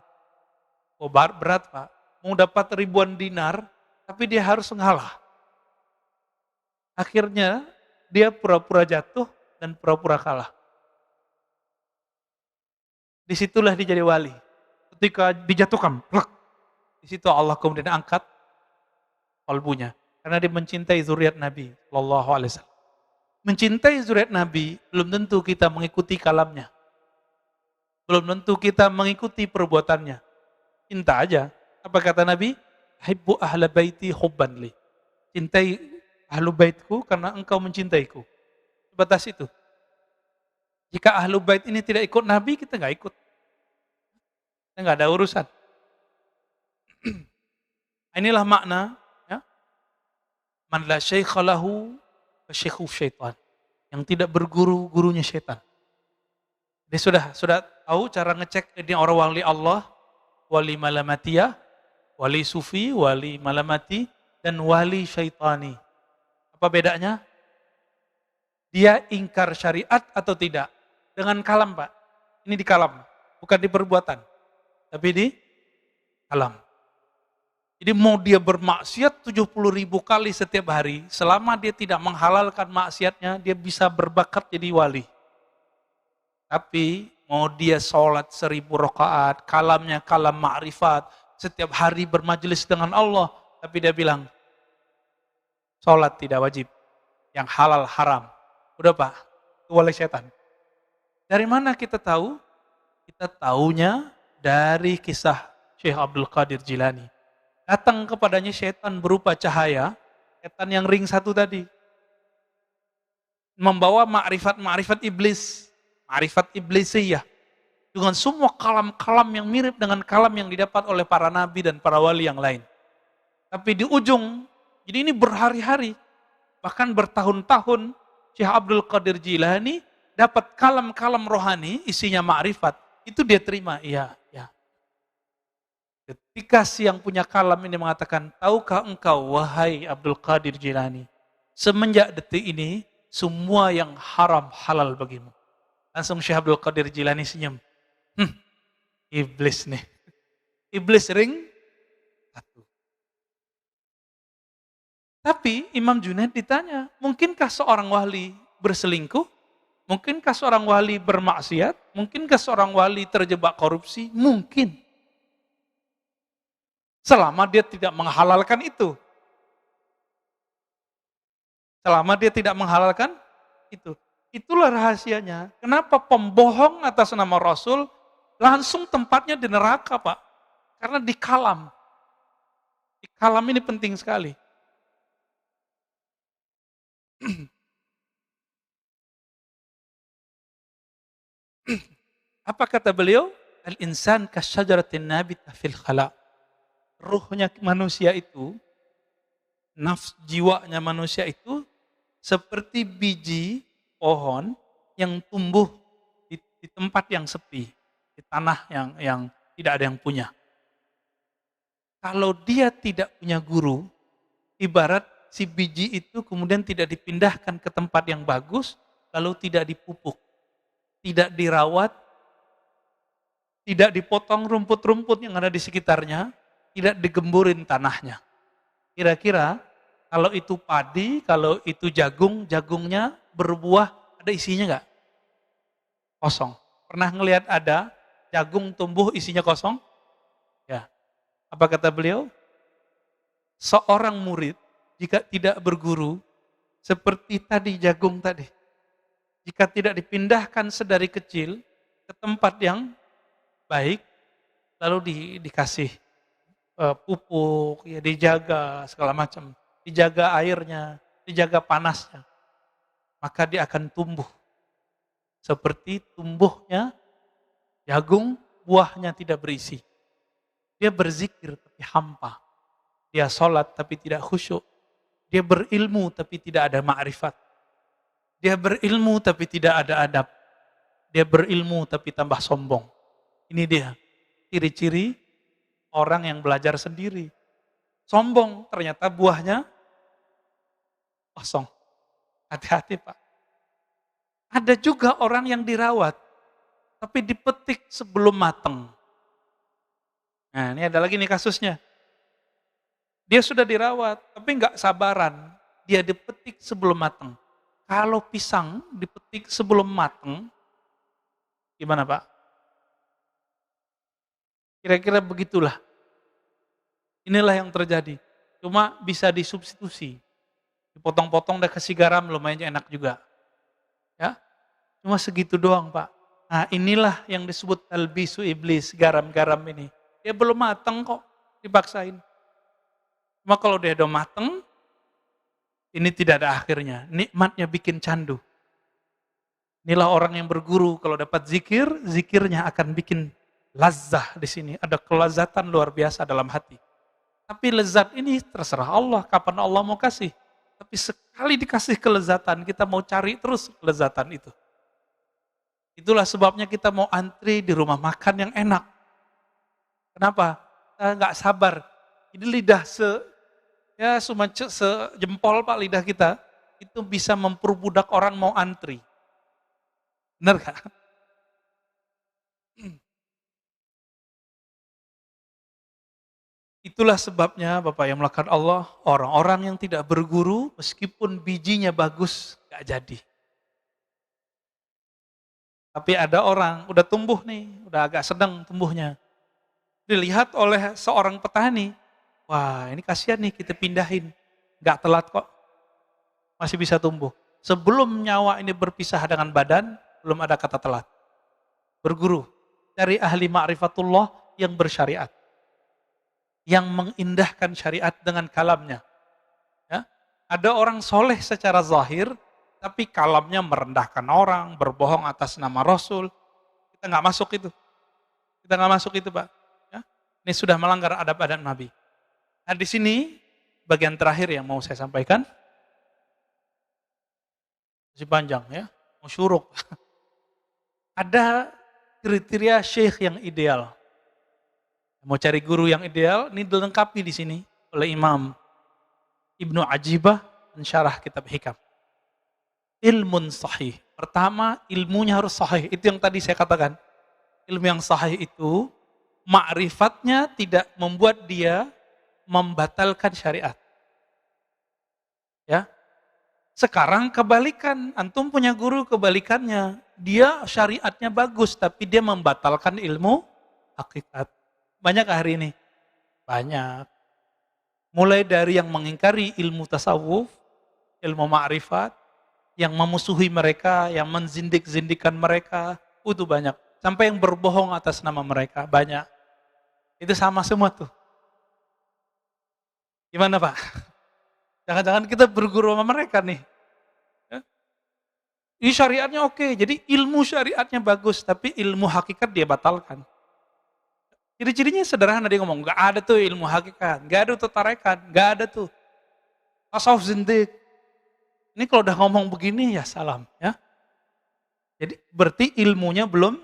Oh berat Pak, mau dapat ribuan dinar, tapi dia harus ngalah. Akhirnya dia pura-pura jatuh dan pura-pura kalah. Disitulah dia jadi wali. Ketika dijatuhkan, plak, di situ Allah kemudian angkat kalbunya. Karena dia mencintai zuriat Nabi Sallallahu Alaihi Wasallam. Mencintai zuriat Nabi belum tentu kita mengikuti kalamnya. Belum tentu kita mengikuti perbuatannya. Cinta aja. Apa kata Nabi? Hibbu ahla baiti hubban li. Cintai ahlu baitku karena engkau mencintaiku. Sebatas itu. Jika ahlu bait ini tidak ikut Nabi, kita nggak ikut. Kita nggak ada urusan. Inilah makna ya. Man la syaikha lahu fa syaikhu syaitan. Yang tidak berguru, gurunya syaitan. Dia sudah tahu cara ngecek ini orang wali Allah, wali malamatiyah, wali sufi, wali malamati, dan wali syaitani. Apa bedanya? Dia ingkar syariat atau tidak? Dengan kalam Pak. Ini di kalam, bukan di perbuatan. Tapi di kalam. Jadi mau dia bermaksiat 70.000 kali setiap hari, selama dia tidak menghalalkan maksiatnya, dia bisa berbakat jadi wali. Tapi mau dia sholat 1000 rakaat, kalamnya kalam ma'rifat, setiap hari bermajelis dengan Allah, tapi dia bilang, sholat tidak wajib, yang halal haram. Udah Pak, itu wali setan. Dari mana kita tahu? Kita taunya dari kisah Syekh Abdul Qadir Jilani. Datang kepadanya setan berupa cahaya, setan yang ring satu tadi. Membawa ma'rifat iblis, ma'rifat iblisiyah. Dengan semua kalam-kalam yang mirip dengan kalam yang didapat oleh para nabi dan para wali yang lain. Tapi di ujung, jadi ini berhari-hari, bahkan bertahun-tahun, Syekh Abdul Qadir Jilani dapat kalam-kalam rohani, isinya ma'rifat, itu dia terima, iya. Ketika si yang punya kalam ini mengatakan, tahukah engkau wahai Abdul Qadir Jilani, semenjak detik ini, semua yang haram halal bagimu. Langsung Syekh Abdul Qadir Jilani senyum. Iblis nih. Iblis ring satu. Tapi Imam Junaid ditanya, mungkinkah seorang wali berselingkuh? Mungkinkah seorang wali bermaksiat? Mungkinkah seorang wali terjebak korupsi? Mungkin. Selama dia tidak menghalalkan itu. Selama dia tidak menghalalkan itu. Itulah rahasianya. Kenapa pembohong atas nama Rasul langsung tempatnya di neraka Pak? Karena di kalam. Di kalam ini penting sekali. Apa kata beliau? Al-insan kasyajaratin nabita fil khala. Ruhnya manusia itu, jiwanya manusia itu seperti biji pohon yang tumbuh di tempat yang sepi, di tanah yang tidak ada yang punya. Kalau dia tidak punya guru, ibarat si biji itu kemudian tidak dipindahkan ke tempat yang bagus, lalu tidak dipupuk, tidak dirawat, tidak dipotong rumput-rumput yang ada di sekitarnya, tidak digemburin tanahnya. Kira-kira kalau itu padi, kalau itu jagung, jagungnya berbuah, ada isinya enggak? Kosong. Pernah ngelihat ada jagung tumbuh isinya kosong? Ya. Apa kata beliau? Seorang murid jika tidak berguru, seperti tadi jagung tadi. Jika tidak dipindahkan sedari kecil ke tempat yang baik, lalu dikasih pupuk, ya dijaga segala macam, dijaga airnya, dijaga panasnya, maka dia akan tumbuh seperti tumbuhnya jagung, buahnya tidak berisi. Dia berzikir tapi hampa, dia sholat tapi tidak khusyuk, dia berilmu tapi tidak ada ma'rifat, dia berilmu tapi tidak ada adab, dia berilmu tapi tambah sombong. Ini dia ciri-ciri orang yang belajar sendiri. Sombong, ternyata buahnya kosong. Hati-hati Pak. Ada juga orang yang dirawat, tapi dipetik sebelum mateng. Nah, ini ada lagi nih kasusnya. Dia sudah dirawat, tapi nggak sabaran. Dia dipetik sebelum mateng. Kalau pisang dipetik sebelum mateng, gimana Pak? Kira-kira begitulah. Inilah yang terjadi. Cuma bisa disubstitusi. Dipotong-potong dan kasih garam lumayan enak juga. Ya, cuma segitu doang Pak. Nah inilah yang disebut talbisu iblis, garam-garam ini. Dia belum mateng kok, dipaksain. Cuma kalau dia udah mateng, ini tidak ada akhirnya. Nikmatnya bikin candu. Inilah orang yang berguru, kalau dapat zikir, zikirnya akan bikin lazah di sini. Ada kelazatan luar biasa dalam hati. Tapi lezat ini terserah Allah, kapan Allah mau kasih. Tapi sekali dikasih kelezatan, kita mau cari terus kelezatan itu. Itulah sebabnya kita mau antri di rumah makan yang enak. Kenapa? Kita nggak sabar. Jadi lidah cuma sejempol Pak lidah kita, itu bisa memperbudak orang mau antri. Benar gak? Itulah sebabnya Bapak yang melakukan Allah, orang-orang yang tidak berguru, meskipun bijinya bagus, gak jadi. Tapi ada orang, udah tumbuh nih, udah agak sedang tumbuhnya. Dilihat oleh seorang petani, wah ini kasihan nih kita pindahin. Gak telat kok, masih bisa tumbuh. Sebelum nyawa ini berpisah dengan badan, belum ada kata telat. Berguru, cari ahli ma'rifatullah yang bersyariat. Yang mengindahkan syariat dengan kalamnya. Ya. Ada orang soleh secara zahir, tapi kalamnya merendahkan orang, berbohong atas nama Rasul. Kita nggak masuk itu. Kita nggak masuk itu Pak. Ya. Ini sudah melanggar adab-adab Nabi. Nah di sini, bagian terakhir yang mau saya sampaikan. Masih panjang ya, mau syuruk. Ada kriteria syekh yang ideal. Mau cari guru yang ideal, ini dilengkapi di sini oleh Imam Ibnu Ajibah mensyarah kitab Hikam. Ilmun sahih. Pertama, ilmunya harus sahih. Itu yang tadi saya katakan. Ilmu yang sahih itu, ma'rifatnya tidak membuat dia membatalkan syariat. Ya. Sekarang kebalikan, antum punya guru kebalikannya. Dia syariatnya bagus, tapi dia membatalkan ilmu hakikat. Banyak hari ini? Banyak. Mulai dari yang mengingkari ilmu tasawuf, ilmu ma'rifat, yang memusuhi mereka, yang menzindik-zindikan mereka, itu banyak. Sampai yang berbohong atas nama mereka, banyak. Itu sama semua tuh. Gimana Pak? Jangan-jangan kita berguru sama mereka nih. Ya? Ini syariatnya oke, jadi ilmu syariatnya bagus, tapi ilmu hakikat dia batalkan. Ciri-cirinya sederhana, dia ngomong, gak ada tuh ilmu hakikat, gak ada tuh tarekat, gak ada tuh. Tasawuf zindik. Ini kalau udah ngomong begini ya salam. Ya. Jadi berarti ilmunya belum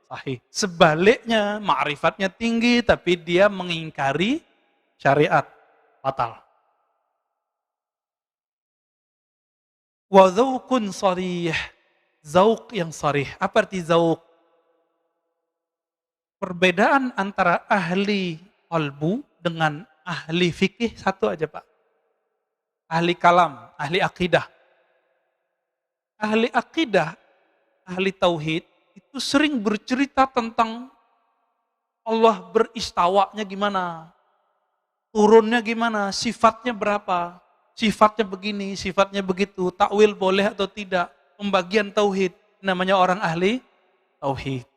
sahih. Sebaliknya ma'rifatnya tinggi tapi dia mengingkari syariat. Batal. Wa dzauqun sarih. Zauq yang sarih. Apa arti zauq? Perbedaan antara ahli qalbu dengan ahli fikih satu aja Pak. Ahli kalam, ahli akidah. Ahli akidah, ahli tauhid, itu sering bercerita tentang Allah beristawanya gimana, turunnya gimana, sifatnya berapa, sifatnya begini, sifatnya begitu, takwil boleh atau tidak, pembagian tauhid, namanya orang ahli tauhid.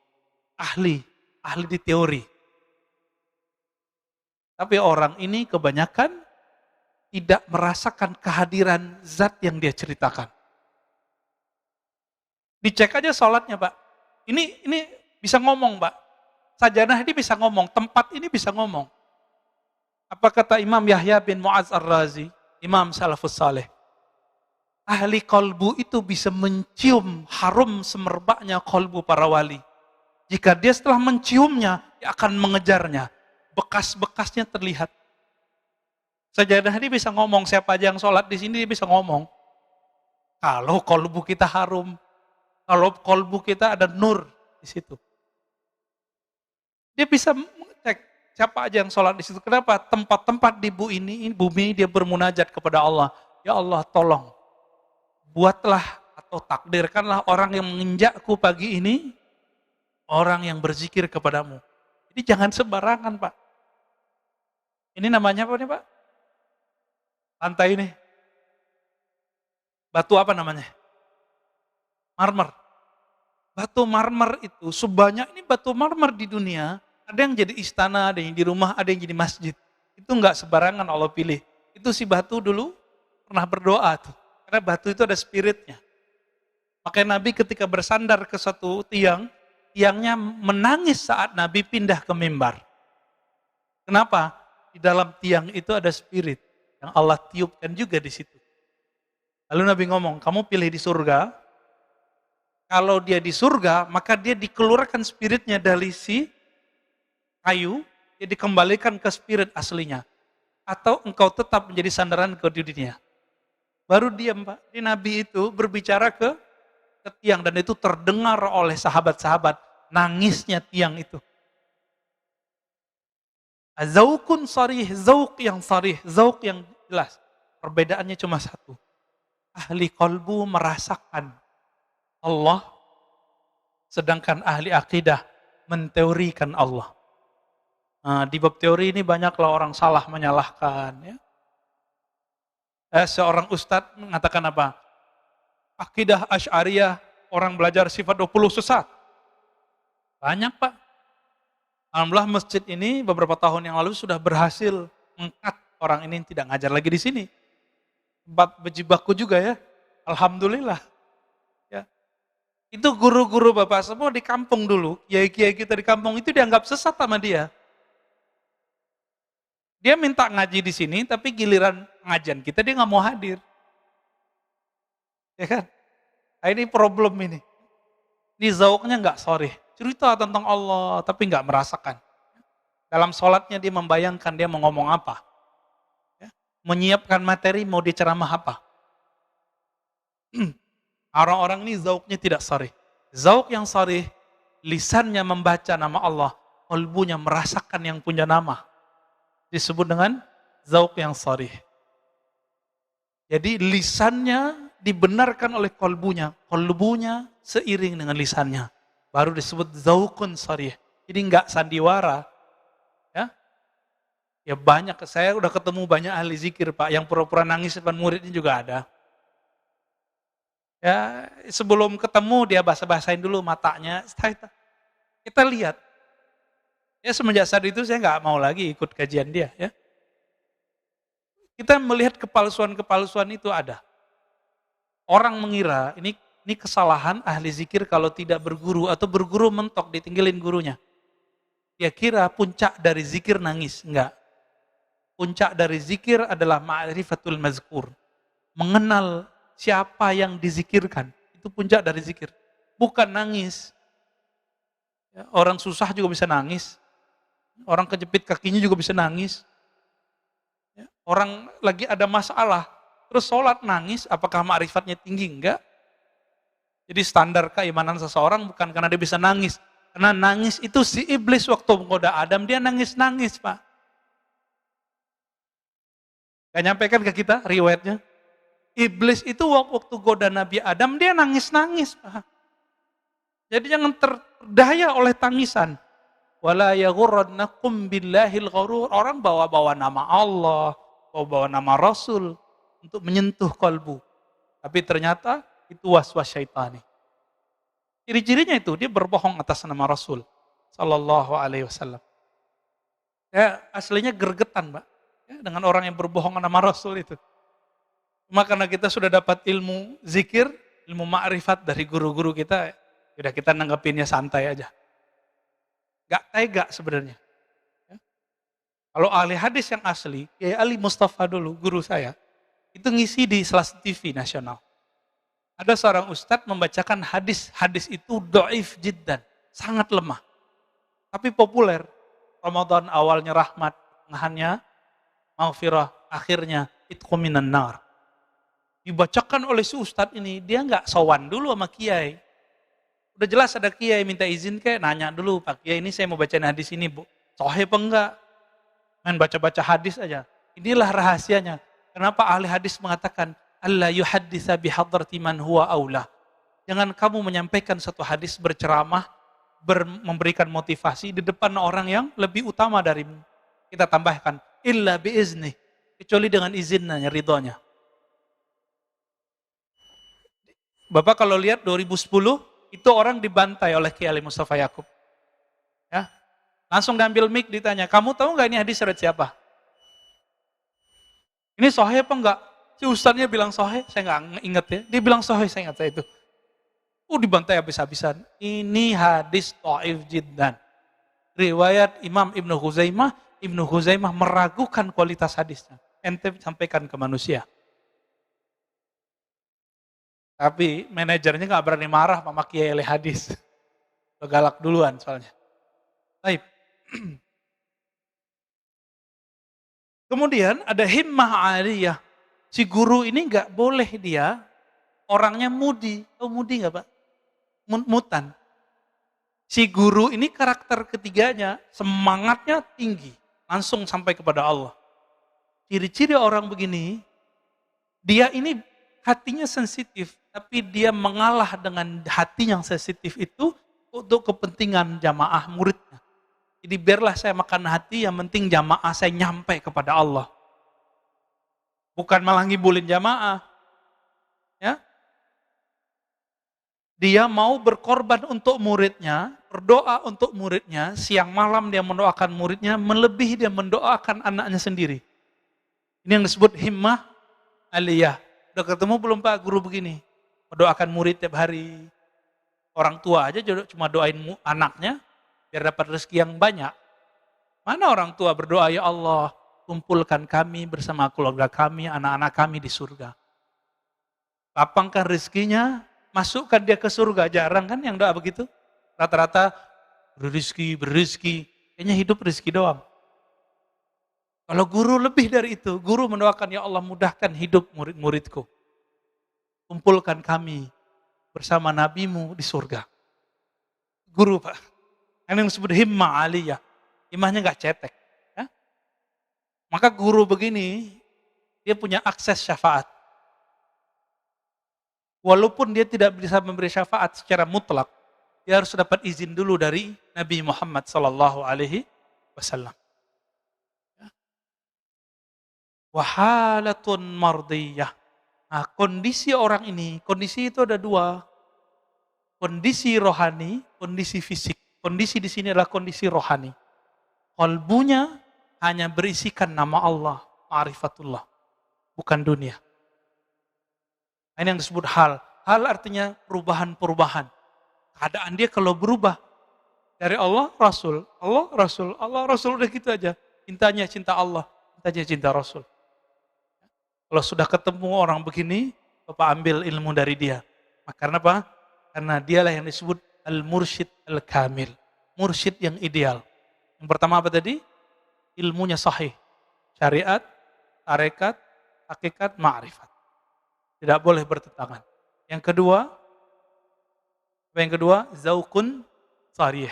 Ahli di teori. Tapi orang ini kebanyakan tidak merasakan kehadiran zat yang dia ceritakan. Dicek aja sholatnya Pak. Ini bisa ngomong Pak. Sajanah ini bisa ngomong, tempat ini bisa ngomong. Apa kata Imam Yahya bin Mu'adz Ar-Razi, Imam Salafus Saleh. Ahli kolbu itu bisa mencium harum semerbaknya kolbu para wali. Jika dia setelah menciumnya, dia akan mengejarnya. Bekas-bekasnya terlihat. Sajadah ini bisa ngomong, siapa aja yang sholat di sini dia bisa ngomong. Kalau kolbu kita harum, Kalau kolbu kita ada nur di situ. Dia bisa cek siapa aja yang sholat di situ. Kenapa? Tempat-tempat di bumi dia bermunajat kepada Allah. Ya Allah, tolong buatlah atau takdirkanlah orang yang menginjakku pagi ini, orang yang berzikir kepadamu. Jadi jangan sembarangan, Pak. Ini namanya apa nih, Pak? Lantai ini. Batu apa namanya? Marmer. Batu marmer itu sebanyak ini batu marmer di dunia, ada yang jadi istana, ada yang di rumah, ada yang jadi masjid. Itu enggak sembarangan Allah pilih. Itu si batu dulu pernah berdoa tuh. Karena batu itu ada spiritnya. Makanya Nabi ketika bersandar ke satu tiang, tiangnya menangis saat Nabi pindah ke mimbar. Kenapa? Di dalam tiang itu ada spirit yang Allah tiupkan juga di situ. Lalu Nabi ngomong, kamu pilih di surga. Kalau dia di surga, maka dia dikeluarkan spiritnya dari si kayu, dia dikembalikan ke spirit aslinya. Atau engkau tetap menjadi sandaran ke dunia. Baru diam, Pak. Di Nabi itu berbicara ke tiang dan itu terdengar oleh sahabat-sahabat. Nangisnya tiang itu. Zaukun sarih, zauk yang sarih, zauk yang jelas. Perbedaannya cuma satu. Ahli kolbu merasakan Allah, sedangkan ahli akidah menteorikan Allah. Nah, di bab teori ini banyaklah orang salah menyalahkan. Ya. Seorang ustadz mengatakan apa? Akidah Asy'ariyah, orang belajar sifat 20 sesat. Banyak, Pak. Alhamdulillah masjid ini beberapa tahun yang lalu sudah berhasil mengangkat orang ini tidak ngajar lagi di sini. Tempat bejibaku juga ya. Alhamdulillah. Ya. Itu guru-guru Bapak semua di kampung dulu, kiai-kiai kita di kampung itu dianggap sesat sama dia. Dia minta ngaji di sini, tapi giliran pengajian kita dia nggak mau hadir. Ya kan? Nah, ini problem ini. Ini zauknya nggak sorry. Cerita tentang Allah, tapi nggak merasakan. Dalam sholatnya dia membayangkan dia mau ngomong apa. Ya. Menyiapkan materi mau diceramah apa. Orang-orang ini zauknya tidak sorry. Zauk yang sorry, lisannya membaca nama Allah, kalbunya merasakan yang punya nama. Disebut dengan zauk yang sorry. Jadi lisannya dibenarkan oleh kalbunya seiring dengan lisannya. Baru disebut zaukun sorry. Jadi enggak sandiwara. Ya banyak, saya udah ketemu banyak ahli zikir Pak, yang pura-pura nangis depan muridnya juga ada. Ya sebelum ketemu dia bahasa-bahasain dulu matanya. Kita lihat. Ya semenjak saat itu saya nggak mau lagi ikut kajian dia. Ya. Kita melihat kepalsuan-kepalsuan itu ada. Orang mengira ini kesalahan ahli zikir kalau tidak berguru atau berguru mentok ditinggalin gurunya. Dia kira puncak dari zikir nangis, enggak. Puncak dari zikir adalah ma'rifatul mazkur. Mengenal siapa yang dizikirkan. Itu puncak dari zikir. Bukan nangis. Ya, orang susah juga bisa nangis. Orang kejepit kakinya juga bisa nangis. Ya, orang lagi ada masalah. Terus sholat nangis, apakah ma'rifatnya tinggi? Enggak. Jadi standar keimanan seseorang bukan karena dia bisa nangis. Karena nangis itu si iblis waktu menggoda Adam, dia nangis-nangis Pak. Gak nyampaikan ke kita riwayatnya. Iblis itu waktu goda Nabi Adam, dia nangis-nangis Pak. Jadi jangan terdaya oleh tangisan. Wala yaghurrannakum billahil gharur. Orang bawa-bawa nama Allah, bawa-bawa nama Rasul untuk menyentuh kalbu. Tapi ternyata itu waswas syaitani. Ciri-cirinya itu dia berbohong atas nama Rasul sallallahu alaihi wasallam. Ya, aslinya gergetan, Mbak. Ya, dengan orang yang berbohong nama Rasul itu. Cuma karena kita sudah dapat ilmu zikir, ilmu ma'rifat dari guru-guru kita, sudah kita nanggepinnya santai aja. Gak tega sebenarnya. Ya. Kalau ahli hadis yang asli, Kiai Ali Mustafa dulu, guru saya, itu ngisi di Selas TV nasional. Ada seorang ustadz membacakan hadis itu dhaif jiddan, sangat lemah. Tapi populer. Ramadan awalnya rahmat, tengahnya maghfirah, akhirnya itqu minan nar. Dibacakan oleh si ustadz ini, dia nggak sowan dulu sama kiai. Udah jelas ada kiai minta izin kayak nanya dulu, Pak Kiai ini saya mau bacain hadis ini, Bu. Sahih apa enggak? Main baca-baca hadis aja. Inilah rahasianya. Kenapa ahli hadis mengatakan Allah yuhadditsa bihadrati man huwa aula. Jangan kamu menyampaikan satu hadis berceramah, memberikan motivasi di depan orang yang lebih utama darimu. Kita tambahkan illa biizni, kecuali dengan izinnya, ridhonya. Bapak kalau lihat 2010 itu orang dibantai oleh Kiai Ali Mustafa Yakub. Ya, langsung diambil mic ditanya, kamu tahu nggak ini hadis riwayat siapa? Ini sahih apa enggak? Si ustaznya bilang sahih, saya nggak inget ya. Dia bilang sahih, saya ingat saya itu. Dibantai habis-habisan. Ini hadis dhaif jiddan. Riwayat Imam Ibnu Huzaimah meragukan kualitas hadisnya. Ente sampaikan ke manusia. Tapi manajernya nggak berani marah sama kiai hadis. Galak duluan soalnya. Baik. Kemudian ada himmah aliyah. Si guru ini nggak boleh dia orangnya mudi. Tahu mudi nggak Pak? Mutan. Si guru ini karakter ketiganya semangatnya tinggi. Langsung sampai kepada Allah. Ciri-ciri orang begini, dia ini hatinya sensitif. Tapi dia mengalah dengan hati yang sensitif itu untuk kepentingan jamaah muridnya. Jadi biarlah saya makan hati, yang penting jamaah saya nyampe kepada Allah. Bukan malah ngibulin jamaah. Ya. Dia mau berkorban untuk muridnya, berdoa untuk muridnya, siang malam dia mendoakan muridnya, melebihi dia mendoakan anaknya sendiri. Ini yang disebut himmah aliyah. Udah ketemu belum Pak guru begini? Mendoakan murid tiap hari. Orang tua aja cuma doain anaknya, biar dapat rezeki yang banyak. Mana orang tua berdoa, ya Allah, kumpulkan kami bersama keluarga kami, anak-anak kami di surga. Lapangkan rezekinya, masukkan dia ke surga. Jarang kan yang doa begitu? Rata-rata berizki. Kayaknya hidup rezeki doang. Kalau guru lebih dari itu, guru mendoakan, ya Allah mudahkan hidup murid-muridku. Kumpulkan kami bersama nabimu di surga. Guru Pak. Ini yang disebut himmah aliyah. Himmahnya gak cetek. Ya? Maka guru begini, dia punya akses syafaat. Walaupun dia tidak bisa memberi syafaat secara mutlak, dia harus dapat izin dulu dari Nabi Muhammad Sallallahu Alaihi Wasallam. Wahalatun mardiyah. Nah, kondisi orang ini, kondisi itu ada dua. Kondisi rohani, kondisi fisik. Kondisi di sini adalah kondisi rohani. Kalbunya hanya berisikan nama Allah, ma'rifatullah, bukan dunia. Ini yang disebut hal. Hal artinya perubahan-perubahan. Keadaan dia kalau berubah dari Allah, Rasul, Allah, Rasul, Allah, Rasul, udah gitu aja. Cintanya cinta Allah, cintanya cinta Rasul. Kalau sudah ketemu orang begini, Bapak ambil ilmu dari dia. Karena apa? Karena dialah yang disebut al-mursyid al-kamil. Mursyid yang ideal. Yang pertama apa tadi? Ilmunya sahih. Syariat, tarekat, hakikat, ma'rifat. Tidak boleh bertentangan. Yang kedua, zaukun sarih.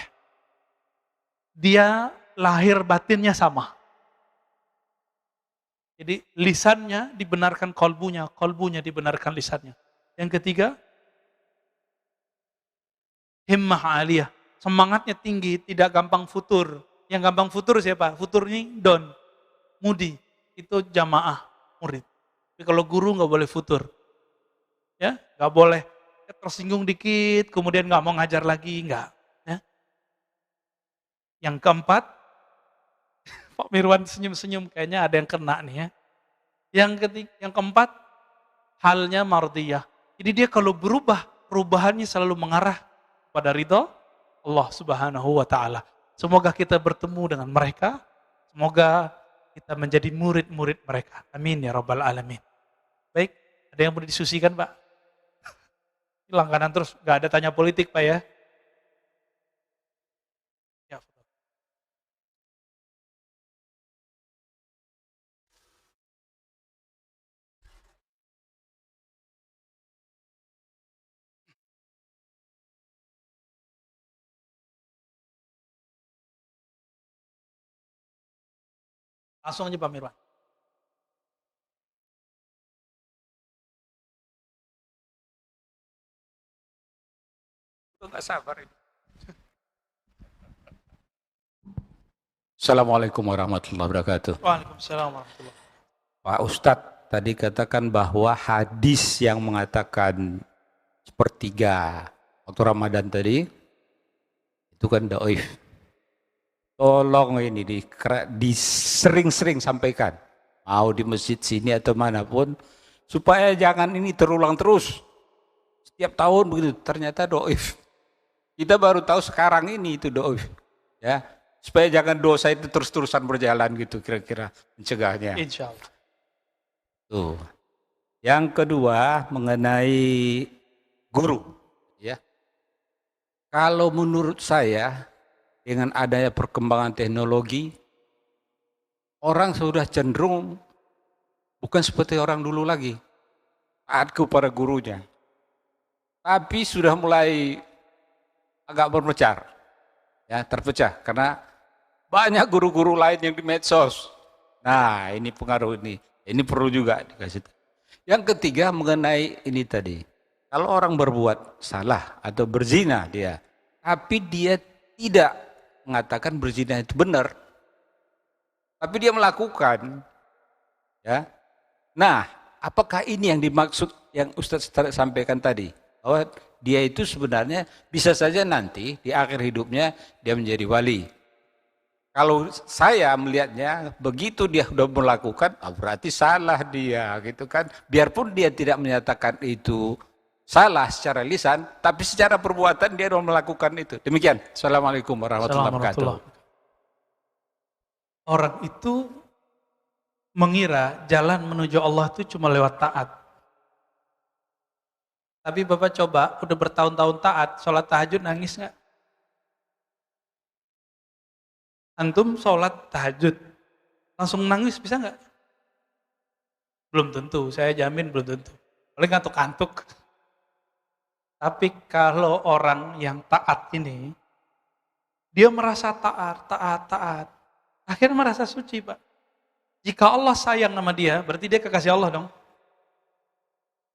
Dia lahir batinnya sama. Jadi lisannya dibenarkan kolbunya dibenarkan lisannya. Yang ketiga, himmah aliyah. Semangatnya tinggi, tidak gampang futur. Yang gampang futur siapa? Futur ini don, mudi. Itu jamaah murid. Tapi kalau guru nggak boleh futur. Ya, nggak boleh tersinggung dikit, kemudian nggak mau ngajar lagi, nggak. Ya. Yang keempat, Pak Mirwan senyum-senyum, kayaknya ada yang kena nih ya. Yang keempat, halnya mardiyah. Jadi dia kalau berubah, perubahannya selalu mengarah pada ridho Allah Subhanahu wa taala. Semoga kita bertemu dengan mereka, semoga kita menjadi murid-murid mereka. Amin ya rabbal alamin. Baik, ada yang mau didiskusikan Pak? Langganan terus, nggak ada tanya politik Pak ya. Ya. Langsung aja Pak Mirwan. Itu nggak sabar ini. Assalamualaikum warahmatullahi wabarakatuh. Waalaikumsalam warahmatullahi wabarakatuh. Pak Ustadz tadi katakan bahwa hadis yang mengatakan sepertiga waktu Ramadan tadi itu kan dhaif. Tolong ini sering-sering sampaikan, mau di masjid sini atau manapun, supaya jangan ini terulang terus. Setiap tahun begitu, ternyata dhaif. Kita baru tahu sekarang ini itu dhaif. Ya, supaya jangan dosa itu terus-terusan berjalan gitu kira-kira mencegahnya. Insya Allah. Tuh. Yang kedua mengenai guru. Ya. Kalau menurut saya dengan adanya perkembangan teknologi, orang sudah cenderung bukan seperti orang dulu lagi, taat kepada gurunya. Tapi sudah mulai agak berpecah, ya terpecah karena banyak guru-guru lain yang di medsos. Nah ini pengaruh ini perlu juga dikasih. Yang ketiga mengenai ini tadi, kalau orang berbuat salah atau berzina dia, tapi dia tidak mengatakan berzina itu benar, tapi dia melakukan, ya. Nah, apakah ini yang dimaksud yang Ustadz sampaikan tadi, bahwa dia itu sebenarnya bisa saja nanti di akhir hidupnya dia menjadi wali. Kalau saya melihatnya begitu dia sudah melakukan, berarti salah dia, gitu kan? Biarpun dia tidak menyatakan itu salah secara lisan, tapi secara perbuatan dia sudah melakukan itu. Demikian. Assalamualaikum warahmatullahi wabarakatuh. Orang itu mengira jalan menuju Allah itu cuma lewat taat. Tapi Bapak coba, udah bertahun-tahun taat, sholat tahajud nangis nggak? Antum sholat tahajud, langsung nangis bisa nggak? Belum tentu, saya jamin belum tentu. Paling ngantuk-ngantuk. Tapi kalau orang yang taat ini, dia merasa taat. Akhirnya merasa suci, Pak. Jika Allah sayang sama dia, berarti dia kekasih Allah dong.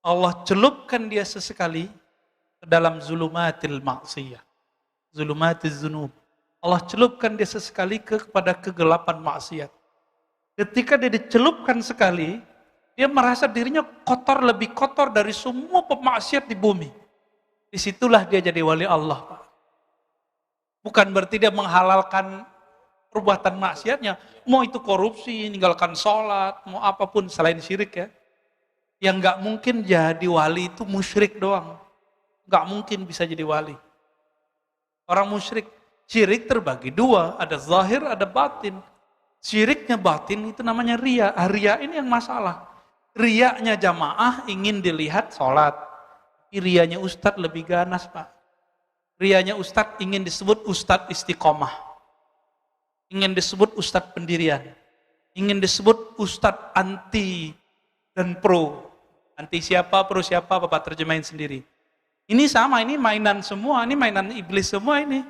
Allah celupkan dia sesekali ke dalam zulumatil maksiyah. Zulumatil zunub. Allah celupkan dia sesekali kepada kegelapan maksiat. Ketika dia dicelupkan sekali, dia merasa dirinya kotor, lebih kotor dari semua pemaksiat di bumi. Disitulah dia jadi wali Allah, Pak. Bukan berarti dia menghalalkan perbuatan maksiatnya. Mau itu korupsi, meninggalkan sholat, mau apapun selain syirik ya. Yang nggak mungkin jadi wali itu musyrik doang. Nggak mungkin bisa jadi wali. Orang musyrik, syirik terbagi dua, ada zahir, ada batin. Syiriknya batin itu namanya ria. Ria ini yang masalah. Riaknya jamaah ingin dilihat sholat. Rianya ustadz lebih ganas, Pak. Rianya ustadz ingin disebut ustadz istiqomah. Ingin disebut ustadz pendirian. Ingin disebut ustadz anti dan pro. Anti siapa, pro siapa, Bapak terjemahin sendiri. Ini sama, ini mainan semua, ini mainan iblis semua ini.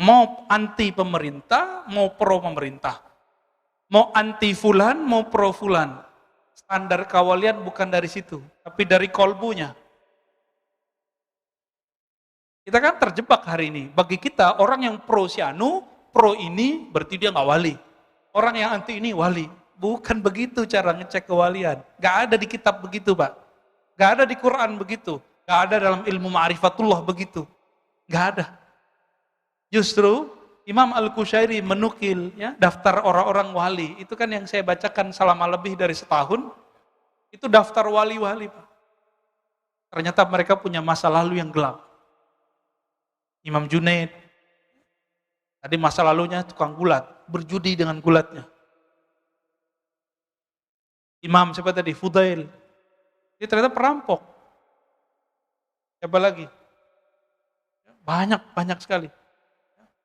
Mau anti pemerintah, mau pro pemerintah. Mau anti fulan, mau pro fulan. Standar kawalian bukan dari situ, tapi dari kolbunya. Kita kan terjebak hari ini. Bagi kita, orang yang pro si anu, pro ini, berarti dia nggak wali. Orang yang anti ini wali. Bukan begitu cara ngecek kewalian. Gak ada di kitab begitu, Pak. Gak ada di Quran begitu. Gak ada dalam ilmu ma'rifatullah begitu. Gak ada. Justru Imam Al-Qushairi menukil ya, daftar orang-orang wali. Itu kan yang saya bacakan selama lebih dari setahun. Itu daftar wali-wali, Pak. Ternyata mereka punya masa lalu yang gelap. Imam Junaid, tadi masa lalunya tukang gulat, berjudi dengan gulatnya. Imam siapa tadi? Fudail. Dia ternyata perampok. Siapa lagi? Banyak sekali.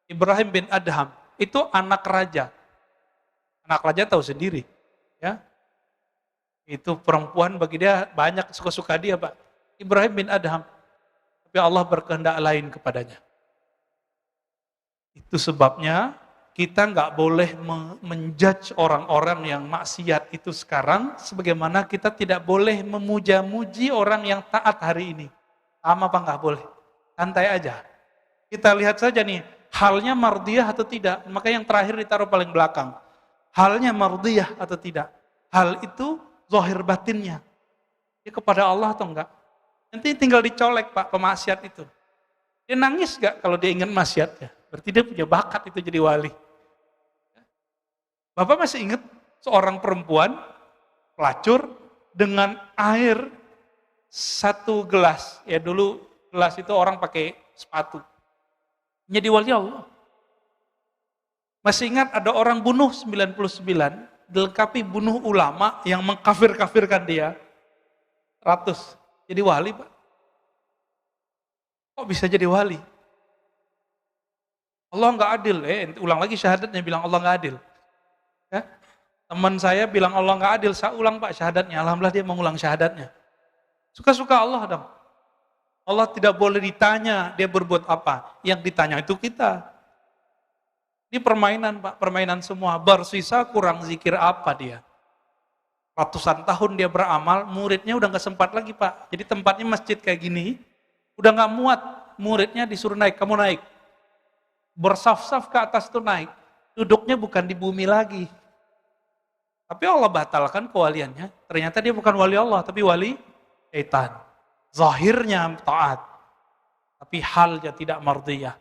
Ibrahim bin Adham, itu anak raja. Anak raja tahu sendiri. Ya. Itu perempuan bagi dia banyak suka-suka dia, Pak. Ibrahim bin Adham. Tapi Allah berkehendak lain kepadanya. Itu sebabnya kita nggak boleh menjudge orang-orang yang maksiat itu sekarang, sebagaimana kita tidak boleh memuja-muji orang yang taat hari ini. Sama apa nggak boleh? Santai aja. Kita lihat saja nih, halnya mardiyah atau tidak. Maka yang terakhir ditaruh paling belakang. Halnya mardiyah atau tidak. Hal itu zahir batinnya. Dia kepada Allah atau enggak? Nanti tinggal dicolek Pak, pemaksiat itu. Dia nangis nggak kalau dia ingat maksiatnya? Berarti dia punya bakat itu jadi wali. Bapak masih ingat seorang perempuan pelacur dengan air 1 gelas. Ya dulu gelas itu orang pakai sepatu. Jadi wali Allah. Masih ingat ada orang bunuh 99, dilengkapi bunuh ulama yang mengkafir-kafirkan dia. 100. Jadi wali Pak. Kok bisa jadi wali? Allah nggak adil. Ulang lagi syahadatnya bilang Allah nggak adil. Ya? Teman saya bilang Allah nggak adil, saya ulang Pak syahadatnya. Alhamdulillah dia mengulang syahadatnya. Suka-suka Allah dong. Allah tidak boleh ditanya dia berbuat apa. Yang ditanya itu kita. Ini permainan Pak, permainan semua. Bersisa kurang zikir apa dia. Ratusan tahun dia beramal, muridnya udah nggak sempat lagi Pak. Jadi tempatnya masjid kayak gini, udah nggak muat. Muridnya disuruh naik, kamu naik. Bersaf-saf ke atas itu naik. Duduknya bukan di bumi lagi. Tapi Allah batalkan kewaliannya. Ternyata dia bukan wali Allah, tapi wali syaitan. Zahirnya taat. Tapi halnya tidak mardiyah.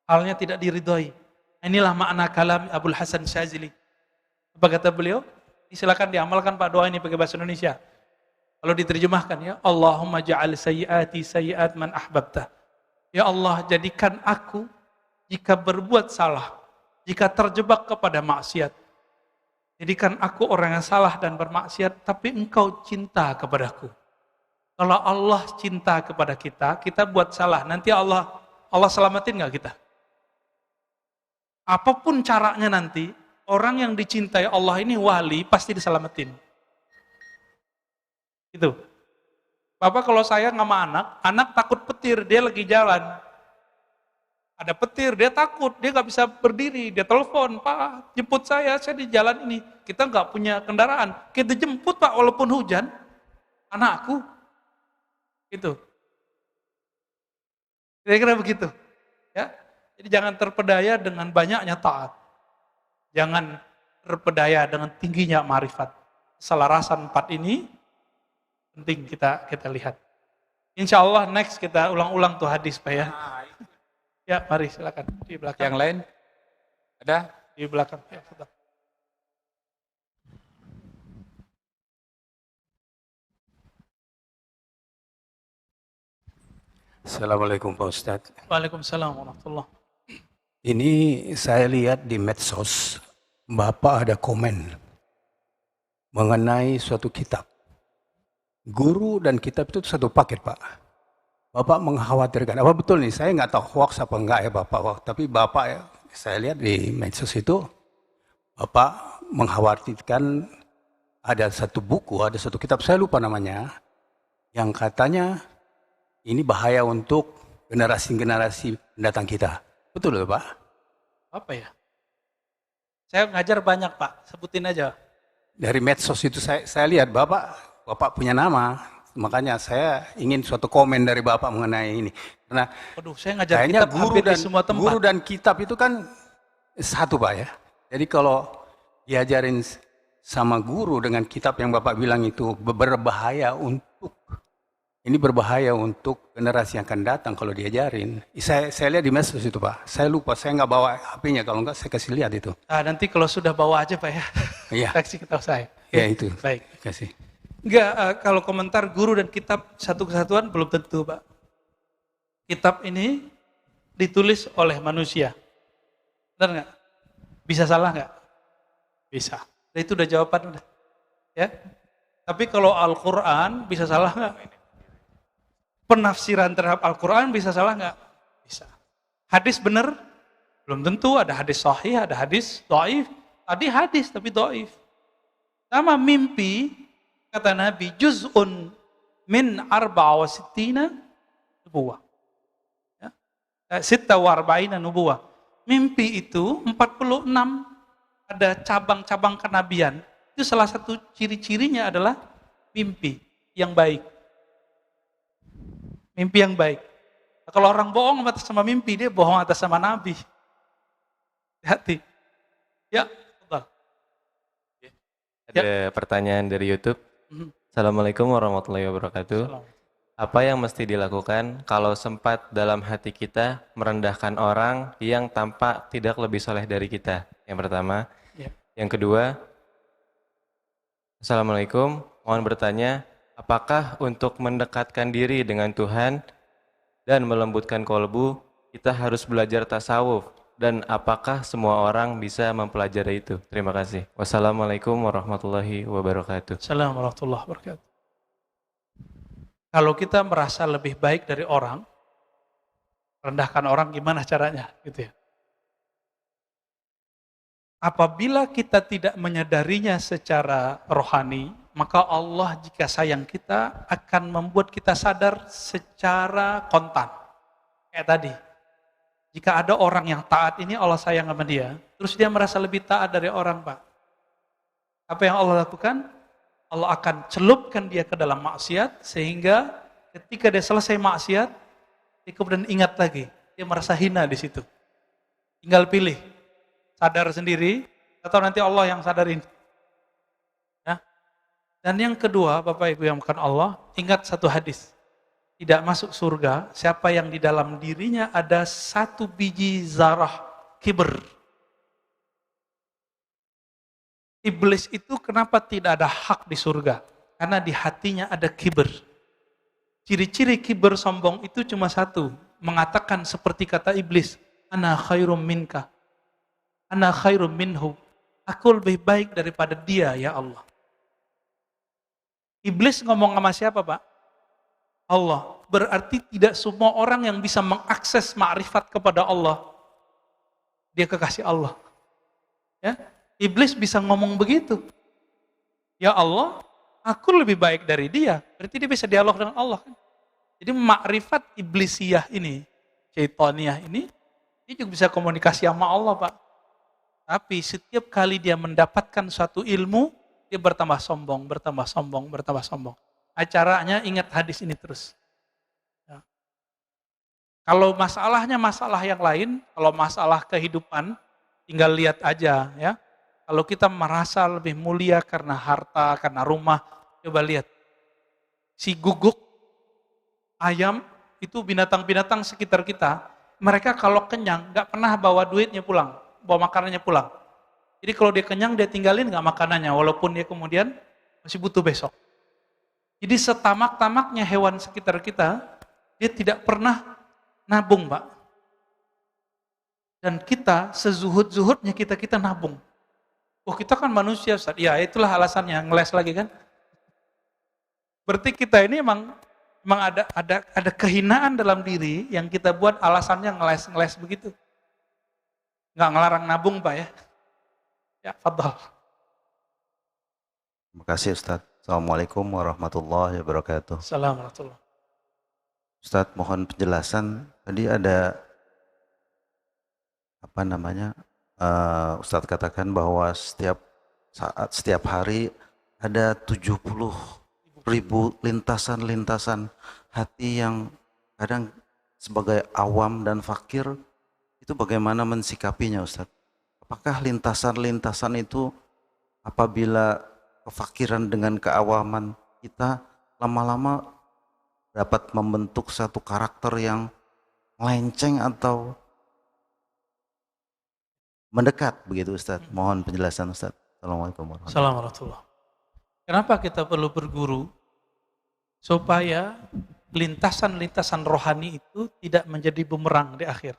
Halnya tidak diridhoi. Inilah makna kalam Abul Hasan Syazili. Apa kata beliau? Silakan diamalkan Pak doa ini pakai bahasa Indonesia. Kalau diterjemahkan ya, Allahumma ja'al sayyiati sayyiat man ahbabta. Ya Allah, jadikan aku jika berbuat salah, jika terjebak kepada maksiat. Jadikan aku orang yang salah dan bermaksiat, tapi engkau cinta kepadaku. Kalau Allah cinta kepada kita, kita buat salah, nanti Allah selamatin nggak kita? Apapun caranya nanti, orang yang dicintai Allah ini wali, pasti diselamatin. Itu. Bapak kalau saya sama anak takut petir, dia lagi jalan. Ada petir, dia takut, dia nggak bisa berdiri, dia telepon, Pak, jemput saya di jalan ini. Kita nggak punya kendaraan, kita jemput Pak, walaupun hujan, anakku, gitu. Kira-kira begitu, ya. Jadi jangan terpedaya dengan banyaknya taat, jangan terpedaya dengan tingginya ma'rifat. Selarasan 4 ini penting kita lihat. Insya Allah next kita ulang-ulang tuh hadis Pak ya. Ya, mari silakan di belakang. Yang lain? Ada? Di belakang. Ya, sudah. Assalamualaikum Pak Ustadz. Waalaikumsalam warahmatullahi. Ini saya lihat di medsos, Bapak ada komen mengenai suatu kitab. Guru dan kitab itu satu paket Pak. Bapak mengkhawatirkan, apa betul nih, saya nggak tahu hoax apa enggak ya Bapak, tapi Bapak ya, saya lihat di medsos itu, Bapak mengkhawatirkan ada satu buku, ada satu kitab, saya lupa namanya, yang katanya ini bahaya untuk generasi-generasi pendatang kita. Betul Pak? Apa ya? Saya ngajar banyak Pak, sebutin aja. Dari medsos itu saya lihat Bapak punya nama. Makanya saya ingin suatu komen dari Bapak mengenai ini. Karena saya ngajar kitab hampir di semua tempat. Guru dan kitab itu kan satu Pak ya. Jadi kalau diajarin sama guru dengan kitab yang Bapak bilang itu berbahaya untuk generasi yang akan datang kalau diajarin. Saya lihat di medsos itu Pak. Saya lupa, saya nggak bawa HP-nya, kalau nggak saya kasih lihat itu. Nanti kalau sudah bawa aja Pak ya. Iya. Kasih ke tahu saya. Ya itu. Baik. Kasih. Enggak, kalau komentar guru dan kitab satu kesatuan belum tentu Pak. Kitab ini ditulis oleh manusia. Benar nggak? Bisa salah nggak? Bisa. Itu udah jawaban udah. Ya. Tapi kalau Al-Quran bisa salah nggak? Penafsiran terhadap Al-Quran bisa salah nggak? Bisa. Hadis benar? Belum tentu. Ada hadis sahih, ada hadis dhaif. Tadi hadis tapi dhaif. Sama mimpi. Kata Nabi, juz'un min 64 nubuwah. Ya. 46 nubuwah. Mimpi itu 46 ada cabang-cabang kenabian. Itu salah satu ciri-cirinya adalah mimpi yang baik. Mimpi yang baik. Nah, kalau orang bohong atas sama mimpi, dia bohong atas sama Nabi. Hati. Ya, betul. Ada pertanyaan dari YouTube. Assalamualaikum warahmatullahi wabarakatuh. Salam. Apa yang mesti dilakukan kalau sempat dalam hati kita merendahkan orang yang tampak tidak lebih soleh dari kita? Yang pertama. Ya. Yang kedua, Assalamualaikum, mohon bertanya, apakah untuk mendekatkan diri dengan Tuhan dan melembutkan kolbu, kita harus belajar tasawuf? Dan apakah semua orang bisa mempelajari itu? Terima kasih. Wassalamualaikum warahmatullahi wabarakatuh. Assalamualaikum warahmatullahi wabarakatuh. Kalau kita merasa lebih baik dari orang, rendahkan orang gimana caranya? Gitu ya. Apabila kita tidak menyadarinya secara rohani, maka Allah jika sayang kita akan membuat kita sadar secara kontan. Kayak tadi, jika ada orang yang taat ini Allah sayang sama dia, terus dia merasa lebih taat dari orang, Pak. Apa yang Allah lakukan? Allah akan celupkan dia ke dalam maksiat, sehingga ketika dia selesai maksiat, dia kemudian ingat lagi, dia merasa hina di situ. Tinggal pilih, sadar sendiri, atau nanti Allah yang sadarin. Ya. Dan yang kedua, Bapak Ibu yang bukan Allah, ingat satu hadis. Tidak masuk surga, siapa yang di dalam dirinya ada 1 biji zarah kibr. Iblis itu kenapa tidak ada hak di surga? Karena di hatinya ada kibr. Ciri-ciri kibr sombong itu cuma satu. Mengatakan seperti kata iblis, ana khairum minka. Ana khairum minhu. Aku lebih baik daripada dia, ya Allah. Iblis ngomong sama siapa, Pak? Allah. Berarti tidak semua orang yang bisa mengakses ma'rifat kepada Allah, dia kekasih Allah. Ya? Iblis bisa ngomong begitu. Ya Allah, aku lebih baik dari dia. Berarti dia bisa dialog dengan Allah. Kan? Jadi makrifat iblisiyah ini, syaitaniah ini, dia juga bisa komunikasi sama Allah, Pak. Tapi setiap kali dia mendapatkan suatu ilmu, dia bertambah sombong, bertambah sombong, bertambah sombong. Acaranya ingat hadis ini terus. Ya. Kalau masalahnya masalah yang lain, kalau masalah kehidupan, tinggal lihat aja ya. Kalau kita merasa lebih mulia karena harta, karena rumah, coba lihat. Si guguk, ayam, itu binatang-binatang sekitar kita, mereka kalau kenyang, gak pernah bawa duitnya pulang, bawa makanannya pulang. Jadi kalau dia kenyang, dia tinggalin gak makanannya, walaupun dia kemudian masih butuh besok. Jadi setamak-tamaknya hewan sekitar kita, dia tidak pernah nabung, Pak. Dan kita, sezuhud-zuhudnya kita nabung. Oh kita kan manusia, Ustaz. Ya itulah alasannya, ngeles lagi kan. Berarti kita ini emang ada kehinaan dalam diri yang kita buat alasannya ngeles begitu. Nggak ngelarang nabung, Pak ya. Ya, fadhal. Terima kasih Ustadz. Assalamualaikum warahmatullahi wabarakatuh. Assalamualaikum. Ustadz mohon penjelasan. Tadi ada Ustadz katakan bahwa setiap hari ada 70.000 lintasan hati yang kadang sebagai awam dan fakir itu bagaimana mensikapinya Ustadz? Apakah lintasan-lintasan itu apabila kefakiran dengan keawaman kita lama-lama dapat membentuk satu karakter yang melenceng atau mendekat begitu Ustadz? Mohon penjelasan Ustadz. Assalamualaikum warahmatullahi Assalamualaikum. Kenapa kita perlu berguru? Supaya lintasan-lintasan rohani itu tidak menjadi bumerang di akhir.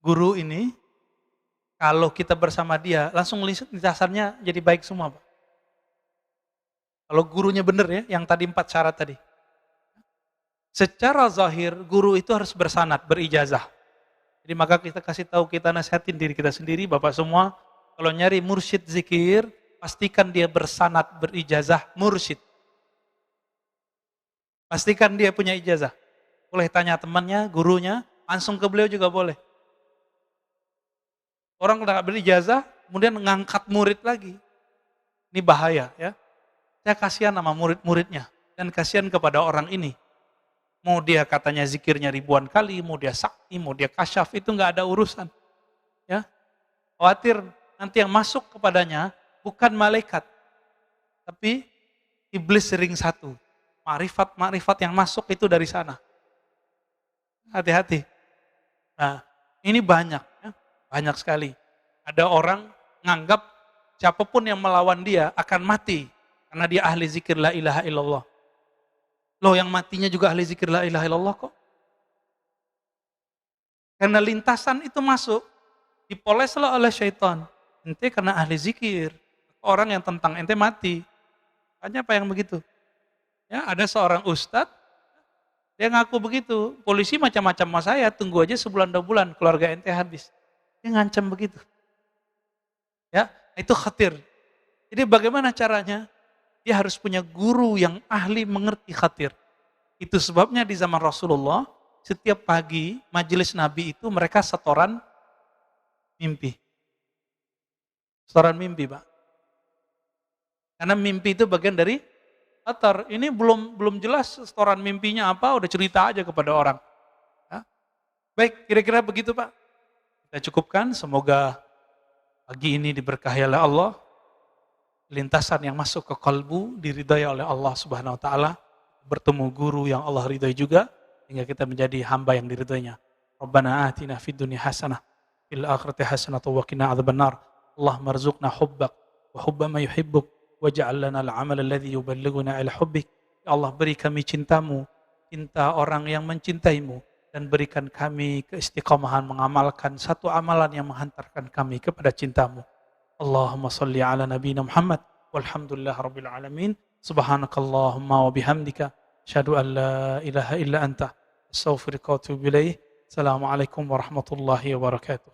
Guru ini, kalau kita bersama dia, langsung lintasannya jadi baik semua, Pak. Kalau gurunya benar ya, yang tadi 4 syarat tadi. Secara zahir, guru itu harus bersanad, berijazah. Jadi maka kita kasih tahu, kita nasihatin diri kita sendiri, Bapak semua, kalau nyari mursyid zikir, pastikan dia bersanad, berijazah, mursyid. Pastikan dia punya ijazah. Boleh tanya temannya, gurunya, langsung ke beliau juga boleh. Orang nggak berijazah, kemudian ngangkat murid lagi. Ini bahaya ya. Saya kasihan sama murid-muridnya. Dan kasihan kepada orang ini. Mau dia katanya zikirnya ribuan kali, mau dia sakti, mau dia kasyaf, itu nggak ada urusan. Ya, khawatir nanti yang masuk kepadanya bukan malaikat, tapi iblis ring satu. Makrifat yang masuk itu dari sana. Hati-hati. Nah, ini banyak, ya, banyak sekali. Ada orang nganggap siapapun yang melawan dia akan mati karena dia ahli zikir la ilaha illallah. Loh, yang matinya juga ahli zikir la ilaha illallah kok. Karena lintasan itu masuk, dipoleslah oleh syaitan. Ente karena ahli zikir, orang yang tentang ente mati. Hanya apa yang begitu? Ya, ada seorang ustadz, dia ngaku begitu. Polisi macam-macam sama saya, tunggu aja sebulan 2 bulan, keluarga ente habis. Dia ngancam begitu. Ya, itu khatir. Jadi bagaimana caranya? Dia harus punya guru yang ahli mengerti khatir. Itu sebabnya di zaman Rasulullah, setiap pagi majelis Nabi itu mereka setoran mimpi. Setoran mimpi, Pak. Karena mimpi itu bagian dari khatar. Ini belum jelas setoran mimpinya apa, udah cerita aja kepada orang. Ya. Baik, kira-kira begitu, Pak. Kita cukupkan, semoga pagi ini diberkahi oleh Allah. Lintasan yang masuk ke kalbu diridai oleh Allah Subhanahu wa taala, bertemu guru yang Allah ridai juga hingga kita menjadi hamba yang diridainya. Rabbana atina fid dunya hasanah fil akhirati hasanah wa qina adzabannar. Allahumma rzuqna hubbak wa hubba ma yuhibbuk waj'al lana al-'amal alladhi yuballighuna ila hubbik. Ya Allah, beri kami cintamu, cinta orang yang mencintaimu, dan berikan kami keistiqomahan mengamalkan satu amalan yang menghantarkan kami kepada cintamu. Allahumma salli ala nabiyina Muhammad walhamdulillah rabbil alamin. Subhanakallahumma wa bihamdika asyhadu an la ilaha illa anta astaghfiruka wa atubu ilaik. Assalamualaikum warahmatullahi wabarakatuh.